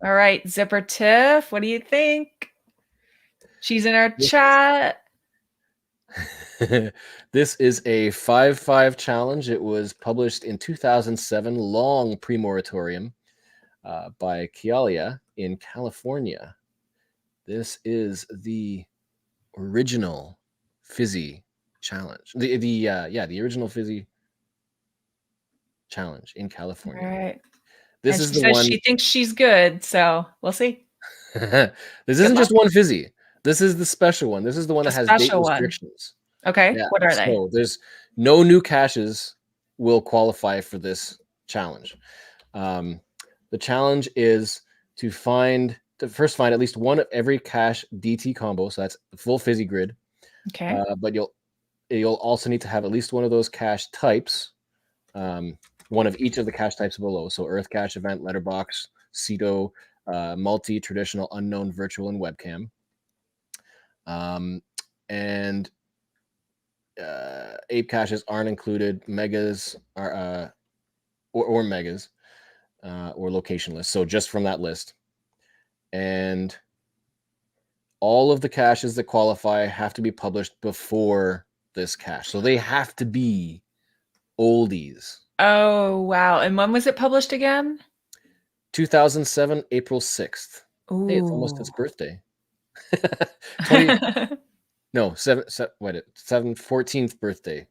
All right, Zipper Tiff, what do you think? She's in our chat. This is a 5-5 challenge. It was published in 2007, long pre-moratorium, by Kialia in California. This is the original Fizzy challenge. The original Fizzy challenge in California. All right. This And is she the says one. she thinks she's good, so we'll see. This Good isn't luck. just one Fizzy. This is the special one. This is the one The that has date special one. restrictions. Okay, Yeah. what are they? So there's no new caches will qualify for this challenge. The challenge is to first find at least one of every cache DT combo. So that's the full Fizzy grid. Okay. But you'll also need to have at least one of those cache types. One of each of the cache types below. So Earth Cache, Event, Letterbox, Cedo, Multi, Traditional, Unknown, Virtual, and Webcam. And ape caches aren't included. Megas are or megas or locationless. So just from that list. And all of the caches that qualify have to be published before this cache. So they have to be oldies. Oh, wow. And when was it published again? 2007, April 6th. Hey, it's almost Ooh. his birthday. 20, no, 14th birthday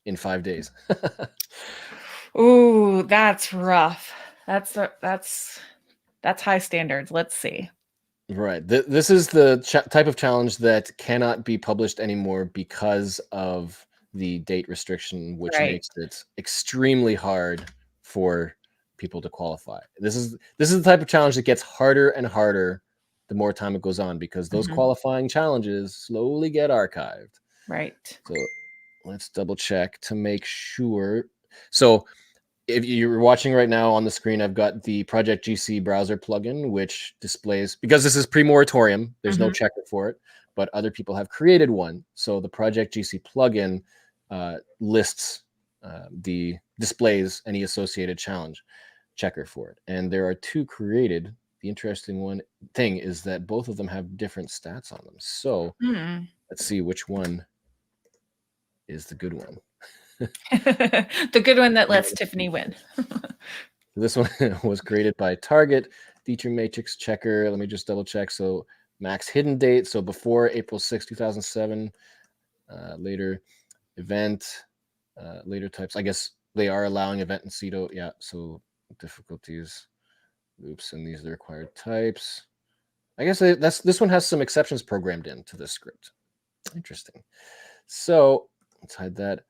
in 5 days. Ooh, that's rough. That's high standards. Let's see. Right. This is the type of challenge that cannot be published anymore because of the date restriction, which Right. makes it extremely hard for people to qualify. This is the type of challenge that gets harder and harder the more time it goes on, because those qualifying challenges slowly get archived. Right. So let's double check to make sure. So if you're watching right now on the screen, I've got the Project GC browser plugin, which displays, because this is pre-moratorium, there's no checker for it, but other people have created one. So the Project GC plugin lists displays any associated challenge checker for it. And there are 2 created. The interesting thing is that both of them have different stats on them. So let's see which one is the good one. The good one that lets Tiffany win. This one was created by Target Feature Matrix Checker. Let me just double check. So max hidden date. So before April 6, 2007. Later event. Later types. I guess they are allowing event and CETO. Yeah. So difficulties. Oops. And these are the required types. I guess this one has some exceptions programmed into this script. Interesting. So let's hide that.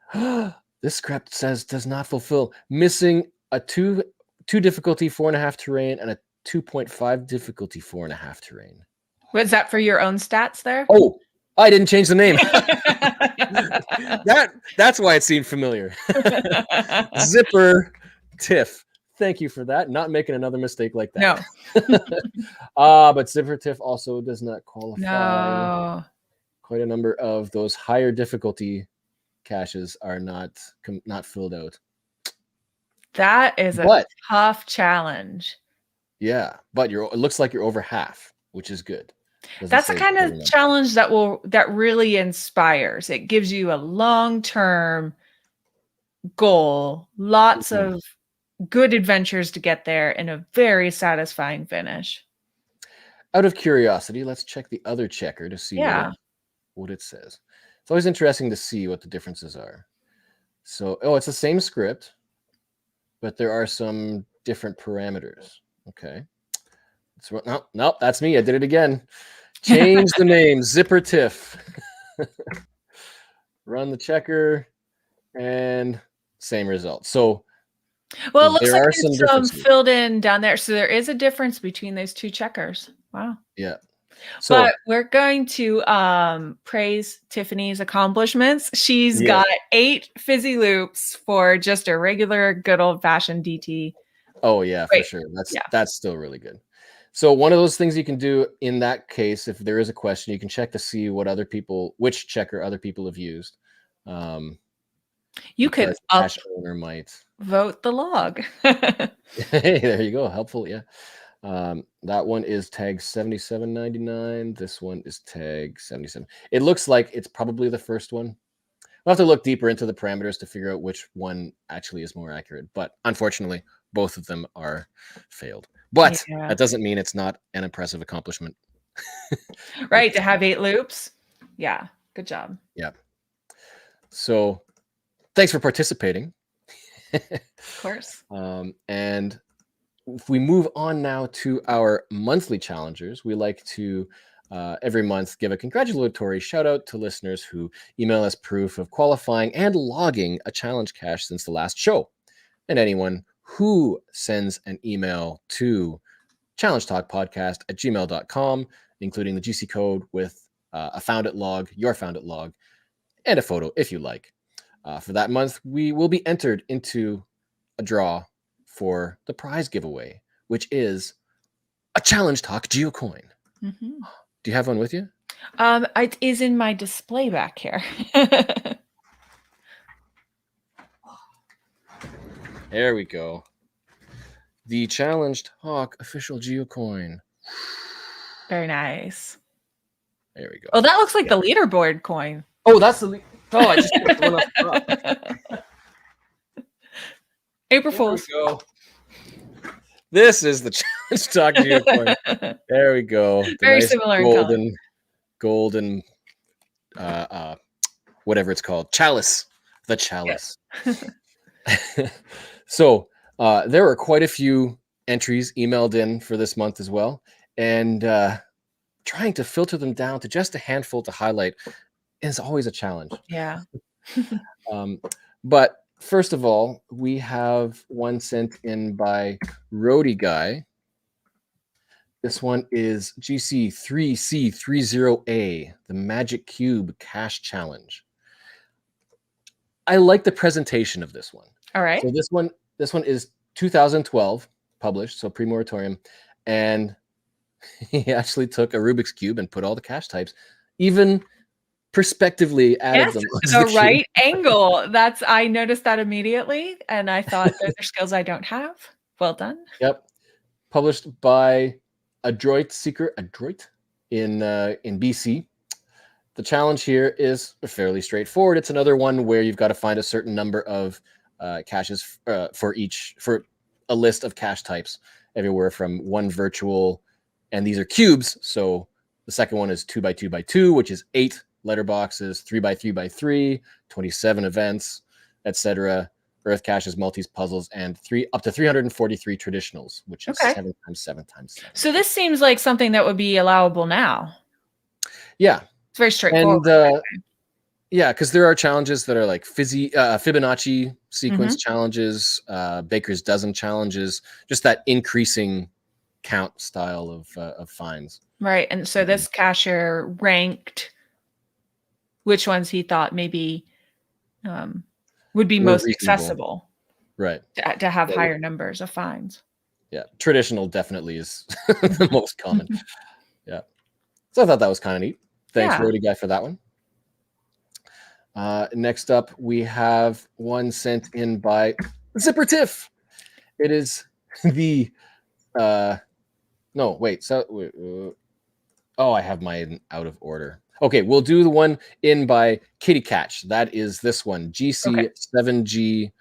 This script says does not fulfill. Missing a 2 difficulty 4.5 terrain and a 2.5 difficulty 4.5 terrain. Was that for your own stats there? Oh, I didn't change the name. That's why it seemed familiar. Zipper Tiff. Thank you for that. Not making another mistake like that. No. But Zipper Tiff also does not qualify. No. Quite a number of those higher difficulty caches are not filled out. That is a tough challenge. Yeah, but it looks like you're over half, which is good. That's the kind of challenge that really inspires. It gives you a long-term goal, lots of good adventures to get there, and a very satisfying finish. Out of curiosity, let's check the other checker to see what it says. It's always interesting to see what the differences are. So, it's the same script, but there are some different parameters. Okay. Nope, that's me. I did it again. Change the name, Zipper Tiff. Run the checker, and same result. So, well, it looks like it's filled in down there. So there is a difference between those 2 checkers. Wow. Yeah. So, but we're going to praise Tiffany's accomplishments. She's got 8 fizzy loops for just a regular good old-fashioned DT. Oh yeah, for sure. That's still really good. So one of those things you can do in that case, if there is a question, you can check to see which checker other people have used. You could owner might vote the log. Hey, there you go. Helpful, yeah. That one is tag 7799. This one is tag 77. It looks like it's probably the first one. We'll have to look deeper into the parameters to figure out which one actually is more accurate. But unfortunately, both of them are failed. But that doesn't mean it's not an impressive accomplishment. Right, to have 8 loops. Yeah, good job. Yeah. So thanks for participating. Of course. And if we move on now to our monthly challengers, we like to every month give a congratulatory shout out to listeners who email us proof of qualifying and logging a challenge cache since the last show. And anyone who sends an email to challengetalkpodcast@gmail.com, including the GC code with a found it log, your found it log, and a photo if you like. For that month, we will be entered into a draw for the prize giveaway, which is a Challenge Talk Geocoin. Do you have one with you? It is in my display back here. There we go. The Challenge Talk official Geocoin. Very nice. There we go. Oh, that looks like the leaderboard coin. Oh, that's the I just picked one up. April Fools. This is the Challenge Talk Geocoin. There we go. Very similar golden whatever it's called. Chalice. The chalice. Yes. So there were quite a few entries emailed in for this month as well. And trying to filter them down to just a handful to highlight is always a challenge. Yeah. But first of all, we have one sent in by Roadie Guy. This one is GC3C30A, the Magic Cube Cash Challenge. I like the presentation of this one. All right. So this one is 2012 published, so pre-moratorium, and he actually took a Rubik's Cube and put all the cash types, even prospectively added them onto the cube. right angle. I noticed that immediately, and I thought those are skills I don't have. Well done. Yep. Published by Adroit Seeker in BC. The challenge here is fairly straightforward. It's another one where you've got to find a certain number of caches for a list of cache types, everywhere from one virtual, and these are cubes. So the second one is 2x2x2, which is 8 letterboxes, 3x3x3, 27 events, etc. Earth caches, multis, puzzles, and up to 343 traditionals, which is 7 times 7 times 7. So this seems like something that would be allowable now. Yeah. It's very straightforward. And yeah, because there are challenges that are like Fibonacci sequence challenges, Baker's dozen challenges, just that increasing count style of finds. Right. And so this cacher ranked which ones he thought maybe would be most accessible. Right. To have higher numbers of finds. Yeah. Traditional definitely is the most common. Yeah. So I thought that was kind of neat. Thanks, Roadie Guy, for that one. Next up, we have one sent in by Zipper Tiff. It is the no, wait. So, I have mine out of order. Okay, we'll do the one in by Kitty Catch. That is this one, GC7G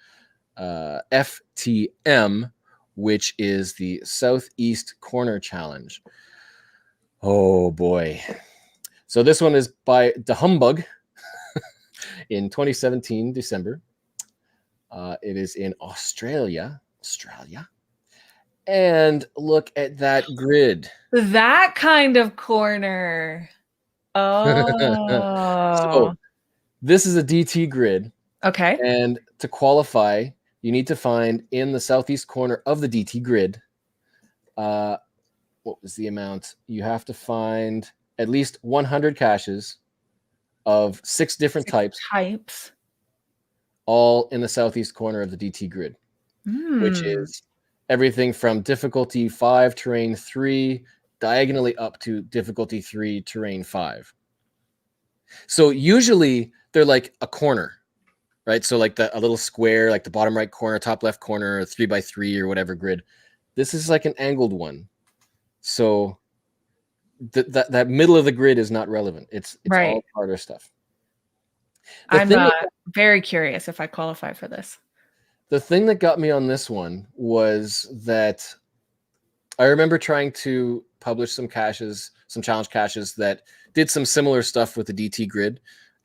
FTM, which is the Southeast Corner Challenge. Oh boy. So this one is by The Humbug in 2017, December. It is in Australia. And look at that grid. That kind of corner. Oh. So this is a DT grid. Okay. And to qualify, you need to find in the southeast corner of the DT grid, what was the amount? You have to find at least 100 caches of 6 different types, all in the southeast corner of the DT grid, which is everything from difficulty 5, terrain 3, diagonally up to difficulty 3, terrain 5. So usually they're like a corner, right? So like a little square, like the bottom right corner, top left corner, 3x3 or whatever grid. This is like an angled one. So that middle of the grid is not relevant. It's right. All harder stuff. I'm very curious if I qualify for this. The thing that got me on this one was that I remember trying to publish some caches, some challenge caches that did some similar stuff with the DT grid,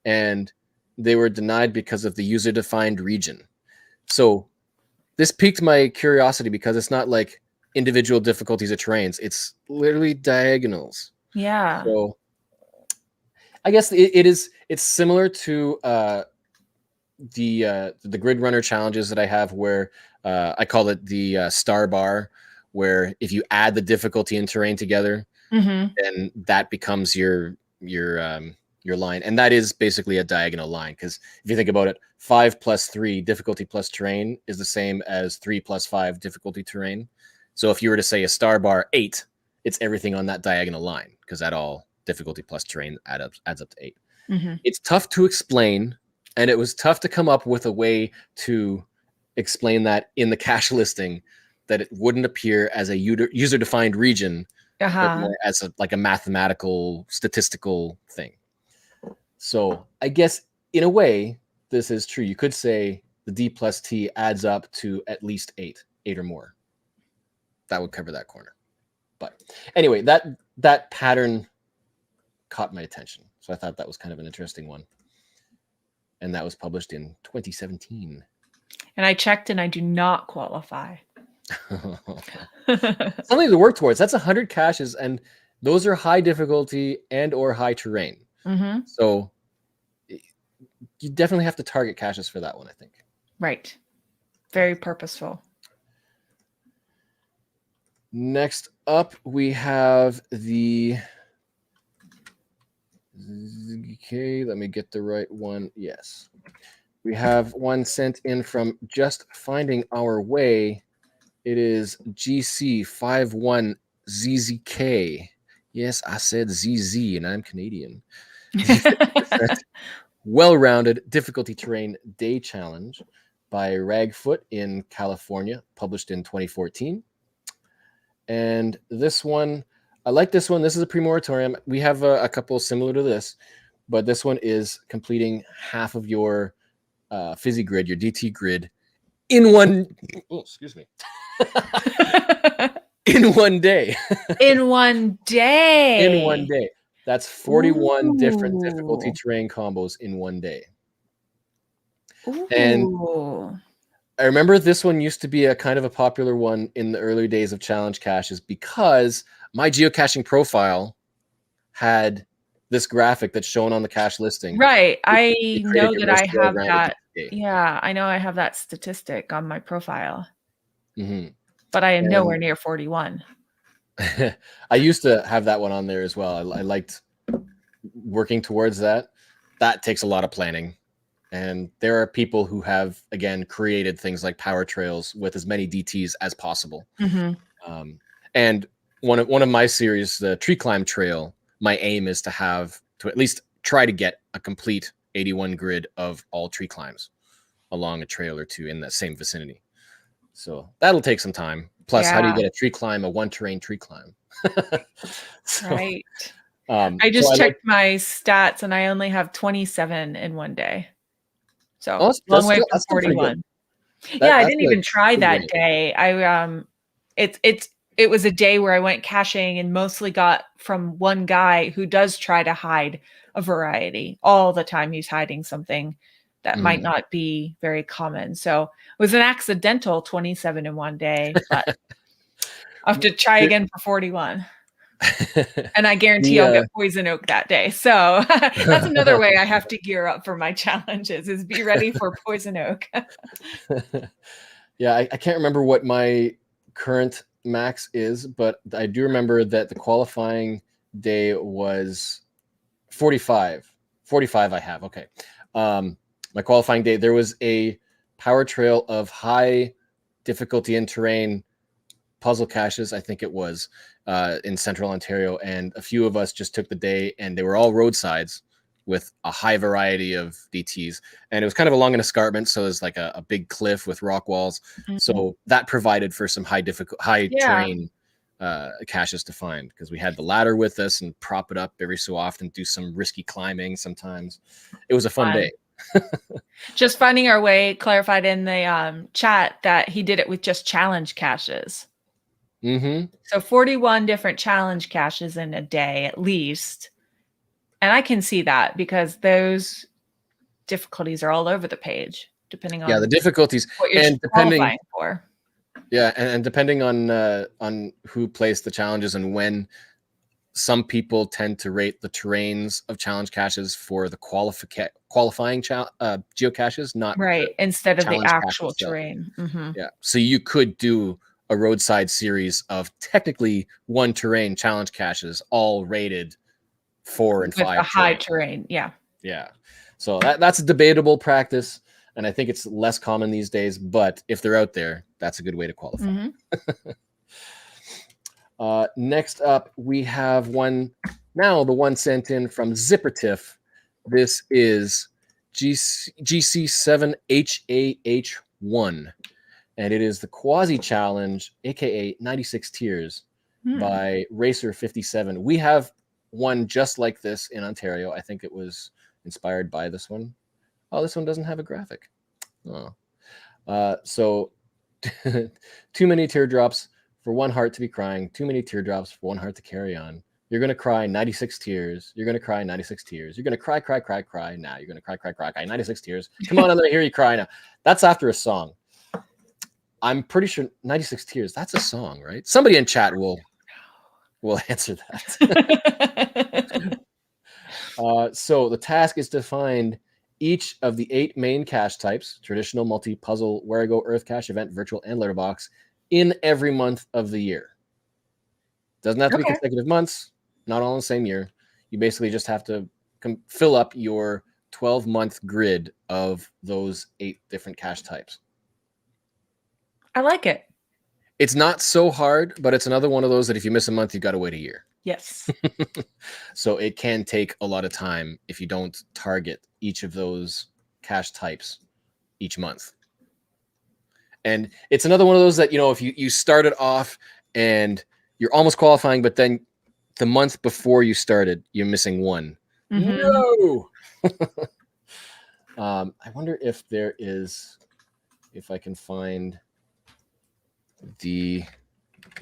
and they were denied because of the user-defined region. So this piqued my curiosity because it's not like individual difficulties of terrains. It's literally diagonals. Yeah. So I guess it's similar to the grid runner challenges that I have, where I call it the star bar, where if you add the difficulty and terrain together, then that becomes your line, and that is basically a diagonal line. Because if you think about it, 5 plus 3 difficulty plus terrain is the same as 3 plus 5 difficulty terrain. So if you were to say a star bar 8, it's everything on that diagonal line, because that all difficulty plus terrain adds up to 8. It's tough to explain, and it was tough to come up with a way to explain that in the cache listing, that it wouldn't appear as a user-defined region, but more as a mathematical, statistical thing. So I guess in a way, this is true. You could say the D plus T adds up to at least 8 or more. That would cover that corner. But anyway, that pattern caught my attention. So I thought that was kind of an interesting one. And that was published in 2017. And I checked, and I do not qualify. Something to work towards. That's 100 caches, and those are high difficulty and or high terrain. So you definitely have to target caches for that one, I think. Right. Very purposeful. Next up, we have the. Okay, let me get the right one. Yes. We have one sent in from Just Finding Our Way. It is GC51ZZK. Yes, I said ZZ, and I'm Canadian. Well-rounded difficulty terrain day challenge by Ragfoot in California, published in 2014. And this one, I like this one. This is a pre-moratorium. We have a couple similar to this, but this one is completing half of your fizzy grid, your DT grid, in one. Oh, excuse me. In one day. In one day. In one day. That's 41 different difficulty Ooh. terrain combos in one day. Ooh. And I remember this one used to be a kind of a popular one in the early days of challenge caches because my geocaching profile had this graphic that's shown on the cache listing. Right. I It know created that your I most have well-rounded that. DTA. Yeah, I know I have that statistic on my profile, Mm-hmm. but I am And nowhere near 41. I used to have that one on there as well. I liked working towards that. That takes a lot of planning. And there are people who have, again, created things like power trails with as many DTs as possible. Mm-hmm. And one of my series, the Tree Climb Trail, my aim is to at least try to get a complete 81 grid of all tree climbs along a trail or two in that same vicinity. So that'll take some time. Plus, how do you get a tree climb, a one terrain tree climb? So, right. so I just checked my stats and I only have 27 in one day. So long way from 41. Yeah, I didn't even try that day. It was a day where I went caching and mostly got from one guy who does try to hide a variety all the time. He's hiding something that might not be very common. So it was an accidental 27 in one day, but I'll have to try again for 41. And I guarantee I'll get poison oak that day. So that's another way I have to gear up for my challenges is be ready for poison oak. Yeah, I can't remember what my current max is, but I do remember that the qualifying day was 45. 45 I have. Okay. My qualifying day, there was a power trail of high difficulty in terrain puzzle caches, I think it was, in central Ontario. And a few of us just took the day and they were all roadsides with a high variety of DTs. And it was kind of along an escarpment. So there's like a big cliff with rock walls. Mm-hmm. So that provided for some high terrain caches to find because we had the ladder with us and prop it up every so often, do some risky climbing sometimes. It was a fun day. Just Finding Our Way clarified in the chat that he did it with just challenge caches. Mm-hmm. So 41 different challenge caches in a day at least. And I can see that because those difficulties are all over the page, depending on the difficulties what you're qualifying for. Yeah, and depending on who placed the challenges and when, some people tend to rate the terrains of challenge caches for the qualifying geocaches, not right, instead of the actual terrain. Mm-hmm. Yeah, so you could do a roadside series of technically one terrain challenge caches, all rated 4 and 5 with a high terrain. Yeah. So that's a debatable practice, and I think it's less common these days. But if they're out there, that's a good way to qualify. Mm-hmm. Next up, we have the one sent in from Zippertiff. This is GC7HAH1, and it is the Quasi Challenge, aka 96 Tiers, by Racer57. We have one just like this in Ontario. I think it was inspired by this one. Oh, this one doesn't have a graphic. Oh, so too many teardrops for one heart to be crying, too many teardrops for one heart to carry on. You're going to cry 96 tears. You're going to cry 96 tears. You're going to cry, cry, cry, cry. Now you're going to cry, cry, cry, cry. 96 tears. Come on, let me hear you cry now. That's after a song. I'm pretty sure 96 tears. That's a song, right? Somebody in chat will answer that. So the task is to find each of the 8 main cache types: traditional, multi, puzzle, where-I-go, earth cache, event, virtual, and letterbox, in every month of the year. Doesn't have to be Okay. consecutive months, not all in the same year. You basically just have to fill up your 12-month grid of those 8 different cache types. I like it. It's not so hard, but it's another one of those that if you miss a month, you've got to wait a year. Yes. So it can take a lot of time if you don't target each of those cache types each month. And it's another one of those that, if you started off and you're almost qualifying, but then the month before you started, you're missing one. Mhm. No. I wonder if I can find the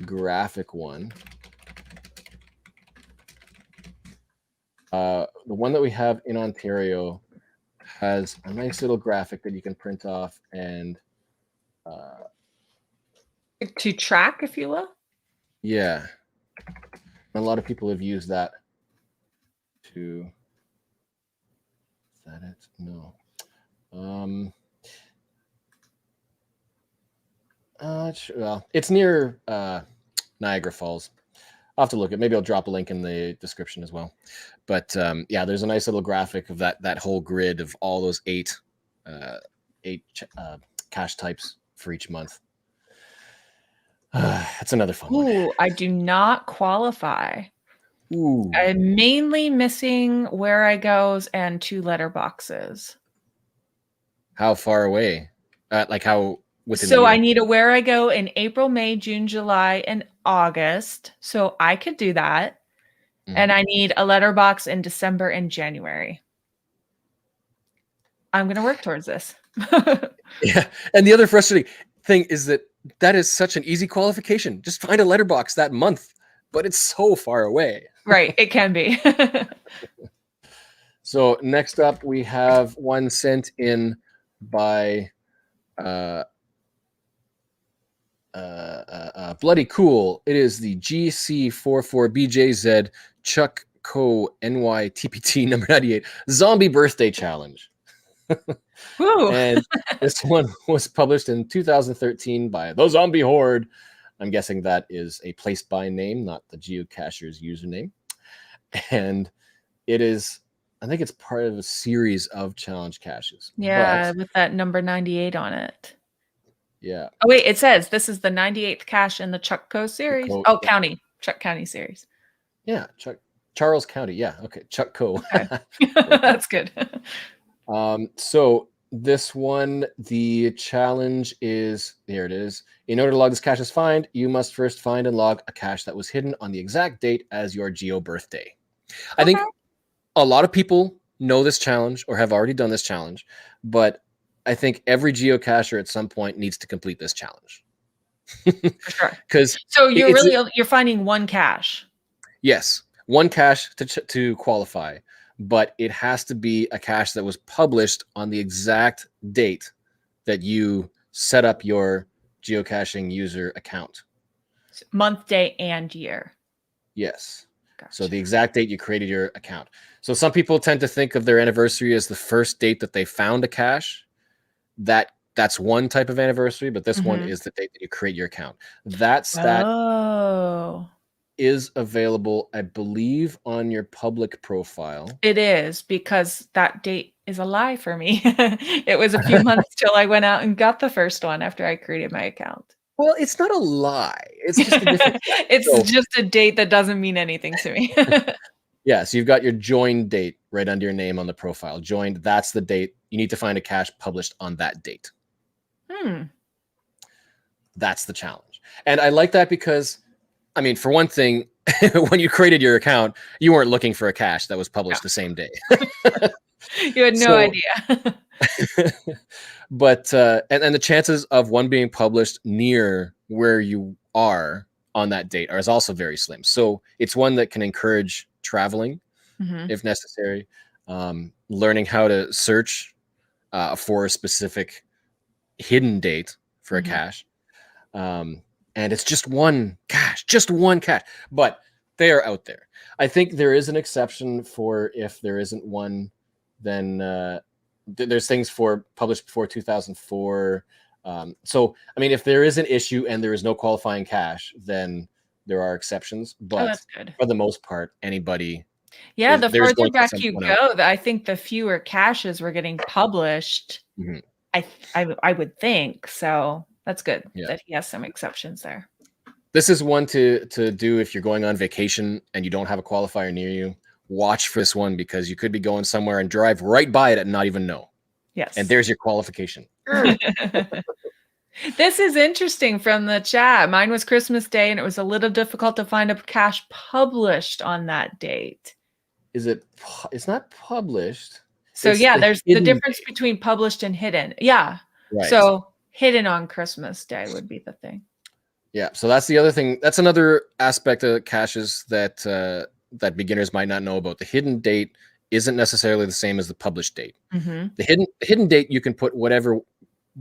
graphic one. The one that we have in Ontario has a nice little graphic that you can print off and To track, if you will. yeah. A lot of people have used that to. Is that it? No. Well, it's near Niagara Falls. I'll have to look at. Maybe I'll drop a link in the description as well. But yeah, there's a nice little graphic of that whole grid of all those 8 cache types for each month. That's another fun one. Ooh, I do not qualify. Ooh. I'm mainly missing where-I-goes and 2 letterboxes. How far away? Like how within the So I year? need a where-I-go in April, May, June, July, and August. So I could do that. And I need a letterbox in December and January. I'm going to work towards this. Yeah. And the other frustrating thing is that is such an easy qualification. Just find a letterbox that month, but it's so far away. Right. It can be. So next up, we have one sent in by Bloody Cool. It is the GC44BJZ Chuck Co NYTPT number 98 Zombie Birthday Challenge. And this one was published in 2013 by The Zombie Horde. I'm guessing that is a place by name, not the geocacher's username. And it is, I think it's part of a series of challenge caches. Yeah, with that number 98 on it. Yeah. Oh, wait, it says this is the 98th cache in the Chuck Co series. Co, oh, yeah. County. Chuck County series. Yeah, Charles County. Yeah, okay. Chuck Co. Okay. That's good. So this one, the challenge is, here it is. In order to log this cache's find, you must first find and log a cache that was hidden on the exact date as your geo birthday. I think a lot of people know this challenge or have already done this challenge, but I think every geocacher at some point needs to complete this challenge. For sure. Because so you're finding one cache. Yes, one cache to qualify, but it has to be a cache that was published on the exact date that you set up your geocaching user account. Month, day, and year. Yes. Gotcha. So the exact date you created your account. So some people tend to think of their anniversary as the first date that they found a cache. That's one type of anniversary, but this one is the date that you create your account. That stat is available, I believe, on your public profile. It is, because that date is a lie for me. It was a few months till I went out and got the first one after I created my account. Well, it's not a lie. It's just a different it's just a date that doesn't mean anything to me. Yeah, so you've got your joined date right under your name on the profile. Joined, that's the date. You need to find a cache published on that date. That's the challenge. And I like that because, I mean, for one thing, when you created your account, you weren't looking for a cache that was published the same day. You had no idea. But and the chances of one being published near where you are on that date is also very slim. So it's one that can encourage traveling if necessary, learning how to search for a specific hidden date for a cache. And it's just one cache, but they are out there. I think there is an exception for if there isn't one, then there's things for published before 2004. So, I mean, if there is an issue and there is no qualifying cache, then there are exceptions. Oh, But that's good. for the most part, anybody Yeah, the there's further going to be back you someone out. go, I think the fewer caches were getting published. Mhm. I would think so. That's good Yeah. that he has some exceptions there. This is one to do if you're going on vacation and you don't have a qualifier near you. Watch for this one because you could be going somewhere and drive right by it and not even know. Yes. And there's your qualification. This is interesting from the chat. Mine was Christmas Day, and it was a little difficult to find a cache published on that date. It's not published. So It's yeah, there's the difference date. between published and hidden. Yeah. Right. So hidden on Christmas Day would be the thing. Yeah. So that's the other thing. That's another aspect of caches that that beginners might not know about. The hidden date isn't necessarily the same as the published date. Mm-hmm. The hidden date, you can put whatever.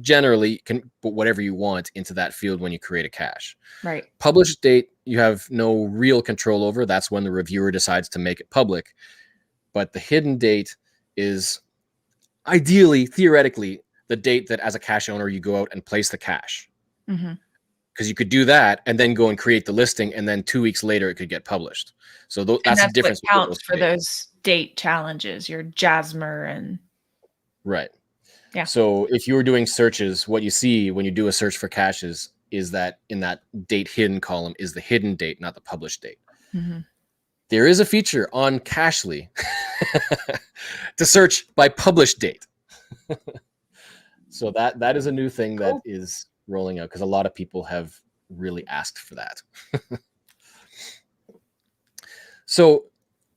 Generally, can put whatever you want into that field when you create a cache. Right. Published date, you have no real control over. That's when the reviewer decides to make it public. But the hidden date is ideally, theoretically, the date that as a cache owner, you go out and place the cache. Mm-hmm. Because you could do that and then go and create the listing, and then 2 weeks later, it could get published. So that's the difference. What counts for those date challenges, your Jasmer and... Right. Yeah. So if you were doing searches, what you see when you do a search for caches is that in that date hidden column is the hidden date, not the published date. Mm-hmm. There is a feature on Cachely to search by published date. So that is a new thing that is rolling out because a lot of people have really asked for that. So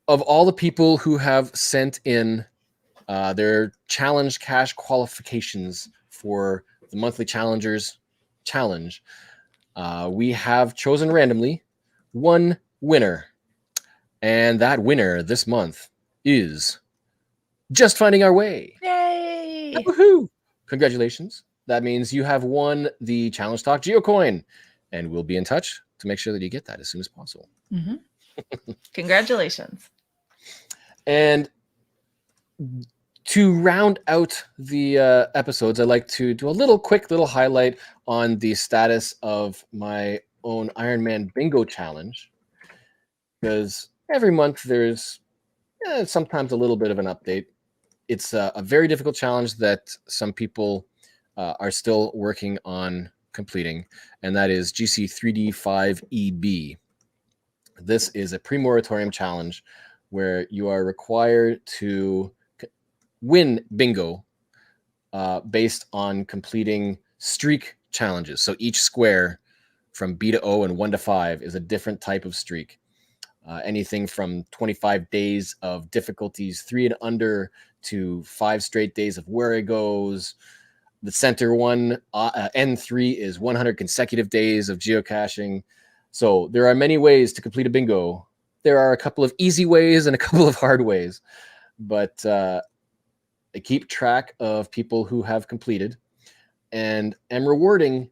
of all the people who have sent in their challenge cache qualifications for the monthly challengers challenge, we have chosen randomly one winner, and that winner this month is Just Finding Our Way. Yay! Woohoo! Congratulations. That means you have won the Challenge Talk Geocoin, and we'll be in touch to make sure that you get that as soon as possible. Mm-hmm. Congratulations. And to round out the episodes, I'd like to do a quick little highlight on the status of my own Ironman Bingo Challenge, because every month there's sometimes a little bit of an update. It's a very difficult challenge that some people are still working on completing, and that is GC 3D5EB. This is a pre-moratorium challenge where you are required to win bingo based on completing streak challenges. So each square from B to O and 1 to 5 is a different type of streak. Anything from 25 days of difficulties 3 and under to 5 straight days of where it goes. The center one, N3, is 100 consecutive days of geocaching. So there are many ways to complete a bingo. There are a couple of easy ways and a couple of hard ways, but I keep track of people who have completed and am rewarding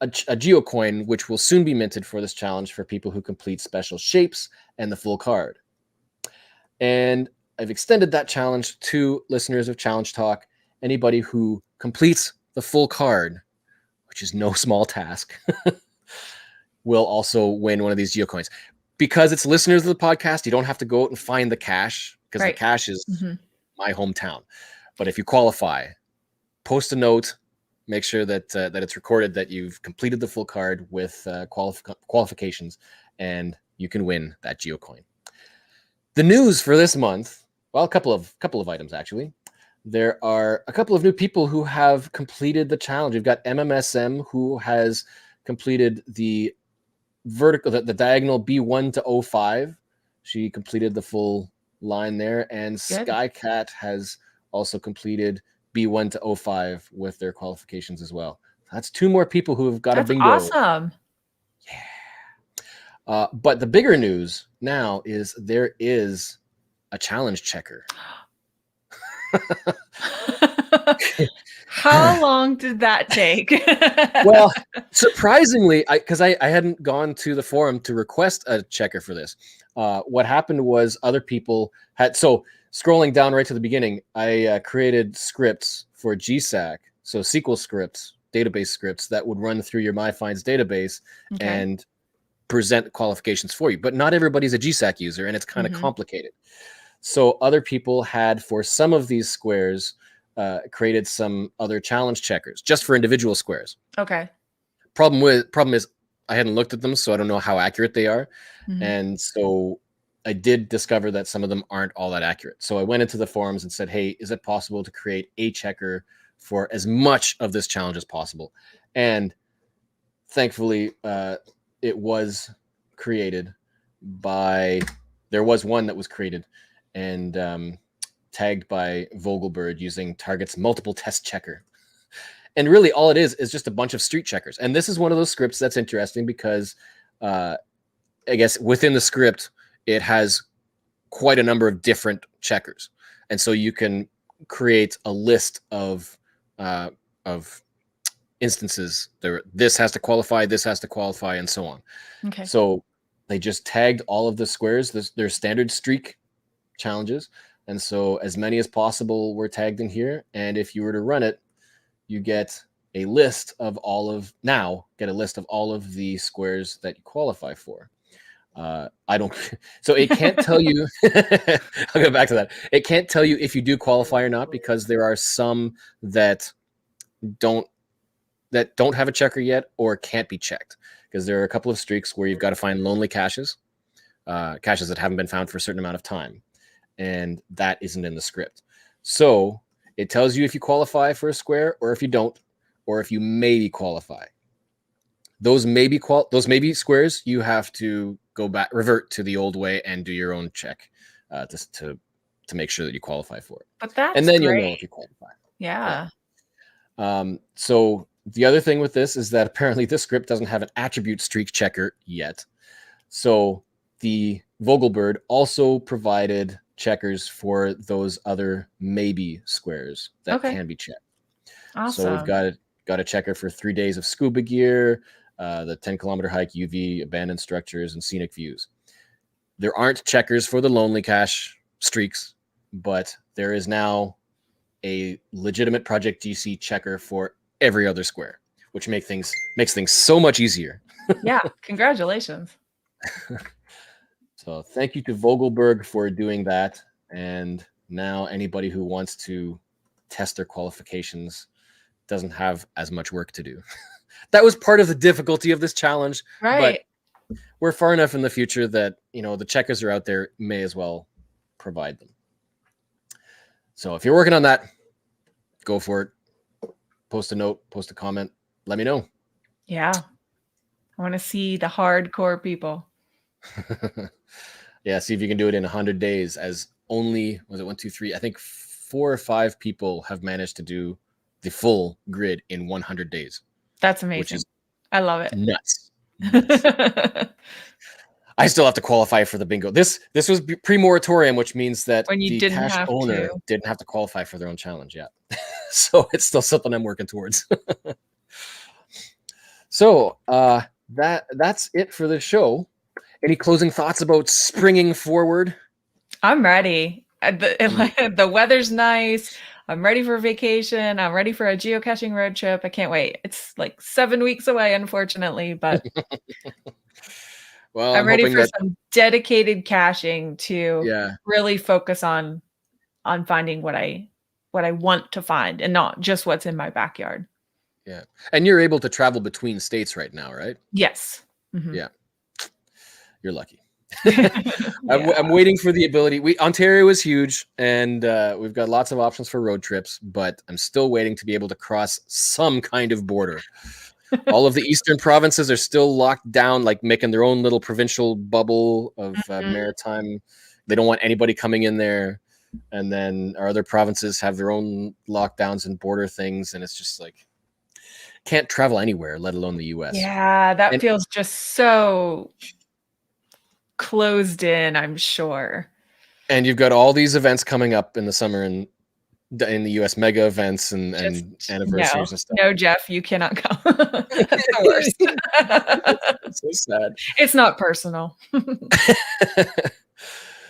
a geocoin, which will soon be minted for this challenge for people who complete special shapes and the full card. And I've extended that challenge to listeners of Challenge Talk. Anybody who completes the full card, which is no small task, will also win one of these geocoins. Because it's listeners of the podcast, you don't have to go out and find the cache, because the cache is my hometown. But if you qualify, post a note, make sure that that it's recorded that you've completed the full card with qualifications, and you can win that geocoin. The news for this month, well, a couple of items actually. There are a couple of new people who have completed the challenge. We've got MMSM, who has completed the vertical, the diagonal B1 to 05. She completed the full line there, and Good. Skycat has also completed B1 to 05 with their qualifications as well. That's 2 more people who have got a bingo. Awesome. Yeah. But the bigger news now is there is a challenge checker. How long did that take? Well, surprisingly, because I hadn't gone to the forum to request a checker for this. What happened was other people had, so scrolling down right to the beginning, I created scripts for GSAC, so SQL scripts, database scripts that would run through your MyFinds database Okay. and present qualifications for you. But not everybody's a GSAC user, and it's kind of complicated. So other people had, for some of these squares, created some other challenge checkers just for individual squares. Okay. Problem is I hadn't looked at them, so I don't know how accurate they are. And so I did discover that some of them aren't all that accurate. So I went into the forums and said, hey, is it possible to create a checker for as much of this challenge as possible? And thankfully, it was created by, there was one that was created and tagged by Vogelberg using Target's multiple test checker. And really all it is just a bunch of street checkers. And this is one of those scripts that's interesting because I guess within the script, it has quite a number of different checkers. And so you can create a list of instances. This has to qualify, this has to qualify, and so on. Okay. So they just tagged all of the squares. They're standard streak challenges. And so as many as possible were tagged in here. And if you were to run it, you get a list of all of the squares that you qualify for. I don't, so it can't tell you, I'll go back to that. It can't tell you if you do qualify or not, because there are some that don't have a checker yet or can't be checked, because there are a couple of streaks where you've got to find lonely caches that haven't been found for a certain amount of time. And that isn't in the script. So it tells you if you qualify for a square or if you don't, or if you maybe qualify. Those maybe squares, you have to go back, revert to the old way and do your own check to make sure that you qualify for it. But that's and then great. you'll know if you qualify. Yeah. So the other thing with this is that apparently this script doesn't have an attribute streak checker yet. So the Vogelberg also provided checkers for those other maybe squares that can be checked. Awesome. So we've got a checker for 3 days of scuba gear, the 10-kilometer hike, UV, abandoned structures, and scenic views. There aren't checkers for the lonely cache streaks, but there is now a legitimate Project GC checker for every other square, which makes things so much easier. Yeah, congratulations. So thank you to Vogelberg for doing that. And now anybody who wants to test their qualifications doesn't have as much work to do. That was part of the difficulty of this challenge. Right. But we're far enough in the future that, the checkers are out there, may as well provide them. So if you're working on that, go for it. Post a note, post a comment, let me know. Yeah. I want to see the hardcore people. Yeah, see if you can do it in 100 days, as only, was it 1, 2, 3? I think 4 or 5 people have managed to do the full grid in 100 days. That's amazing. Which is I love it. Nuts. I still have to qualify for the bingo. This was pre-moratorium, which means that when you the cache owner didn't have to qualify for their own challenge yet. So it's still something I'm working towards. So that's it for the show. Any closing thoughts about springing forward? I'm ready. The weather's nice. I'm ready for vacation. I'm ready for a geocaching road trip. I can't wait. It's like 7 weeks away, unfortunately, but well, I'm ready for some dedicated caching to really focus on finding what I want to find and not just what's in my backyard. Yeah. And you're able to travel between states right now, right? Yes. Mm-hmm. Yeah. You're lucky. I'm waiting for the ability. Ontario is huge, and we've got lots of options for road trips, but I'm still waiting to be able to cross some kind of border. All of the eastern provinces are still locked down, like making their own little provincial bubble of maritime. They don't want anybody coming in there. And then our other provinces have their own lockdowns and border things, and it's just like can't travel anywhere, let alone the US. Yeah, that feels just so closed in, I'm sure. And you've got all these events coming up in the summer and in the US, mega events and anniversaries and stuff. No, Geoff, you cannot go. That's the worst. It's so sad. It's not personal.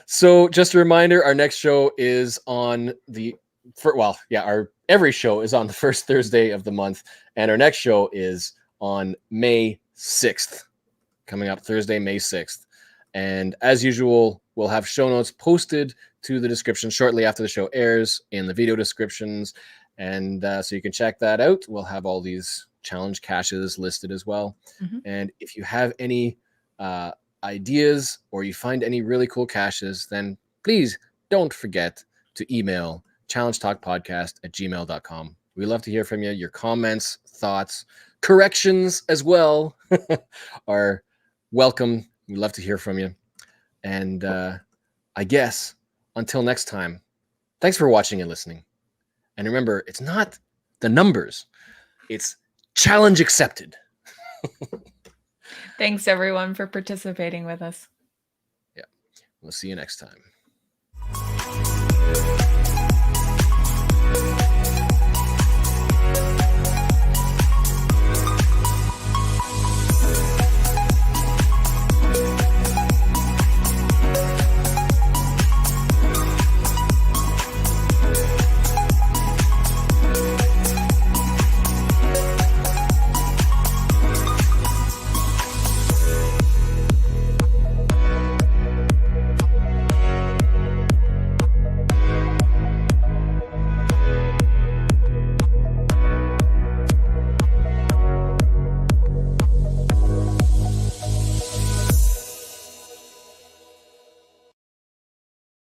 So just a reminder, our next show is on every show is on the first Thursday of the month, and our next show is on May 6th, coming up Thursday, May 6th. And as usual, we'll have show notes posted to the description shortly after the show airs in the video descriptions. And so you can check that out. We'll have all these challenge caches listed as well. Mm-hmm. And if you have any ideas or you find any really cool caches, then please don't forget to email challengetalkpodcast@gmail.com. We love to hear from you. Your comments, thoughts, corrections as well are welcome. We'd love to hear from you. And I guess until next time, thanks for watching and listening. And remember, it's not the numbers, it's challenge accepted. Thanks, everyone, for participating with us. Yeah. We'll see you next time.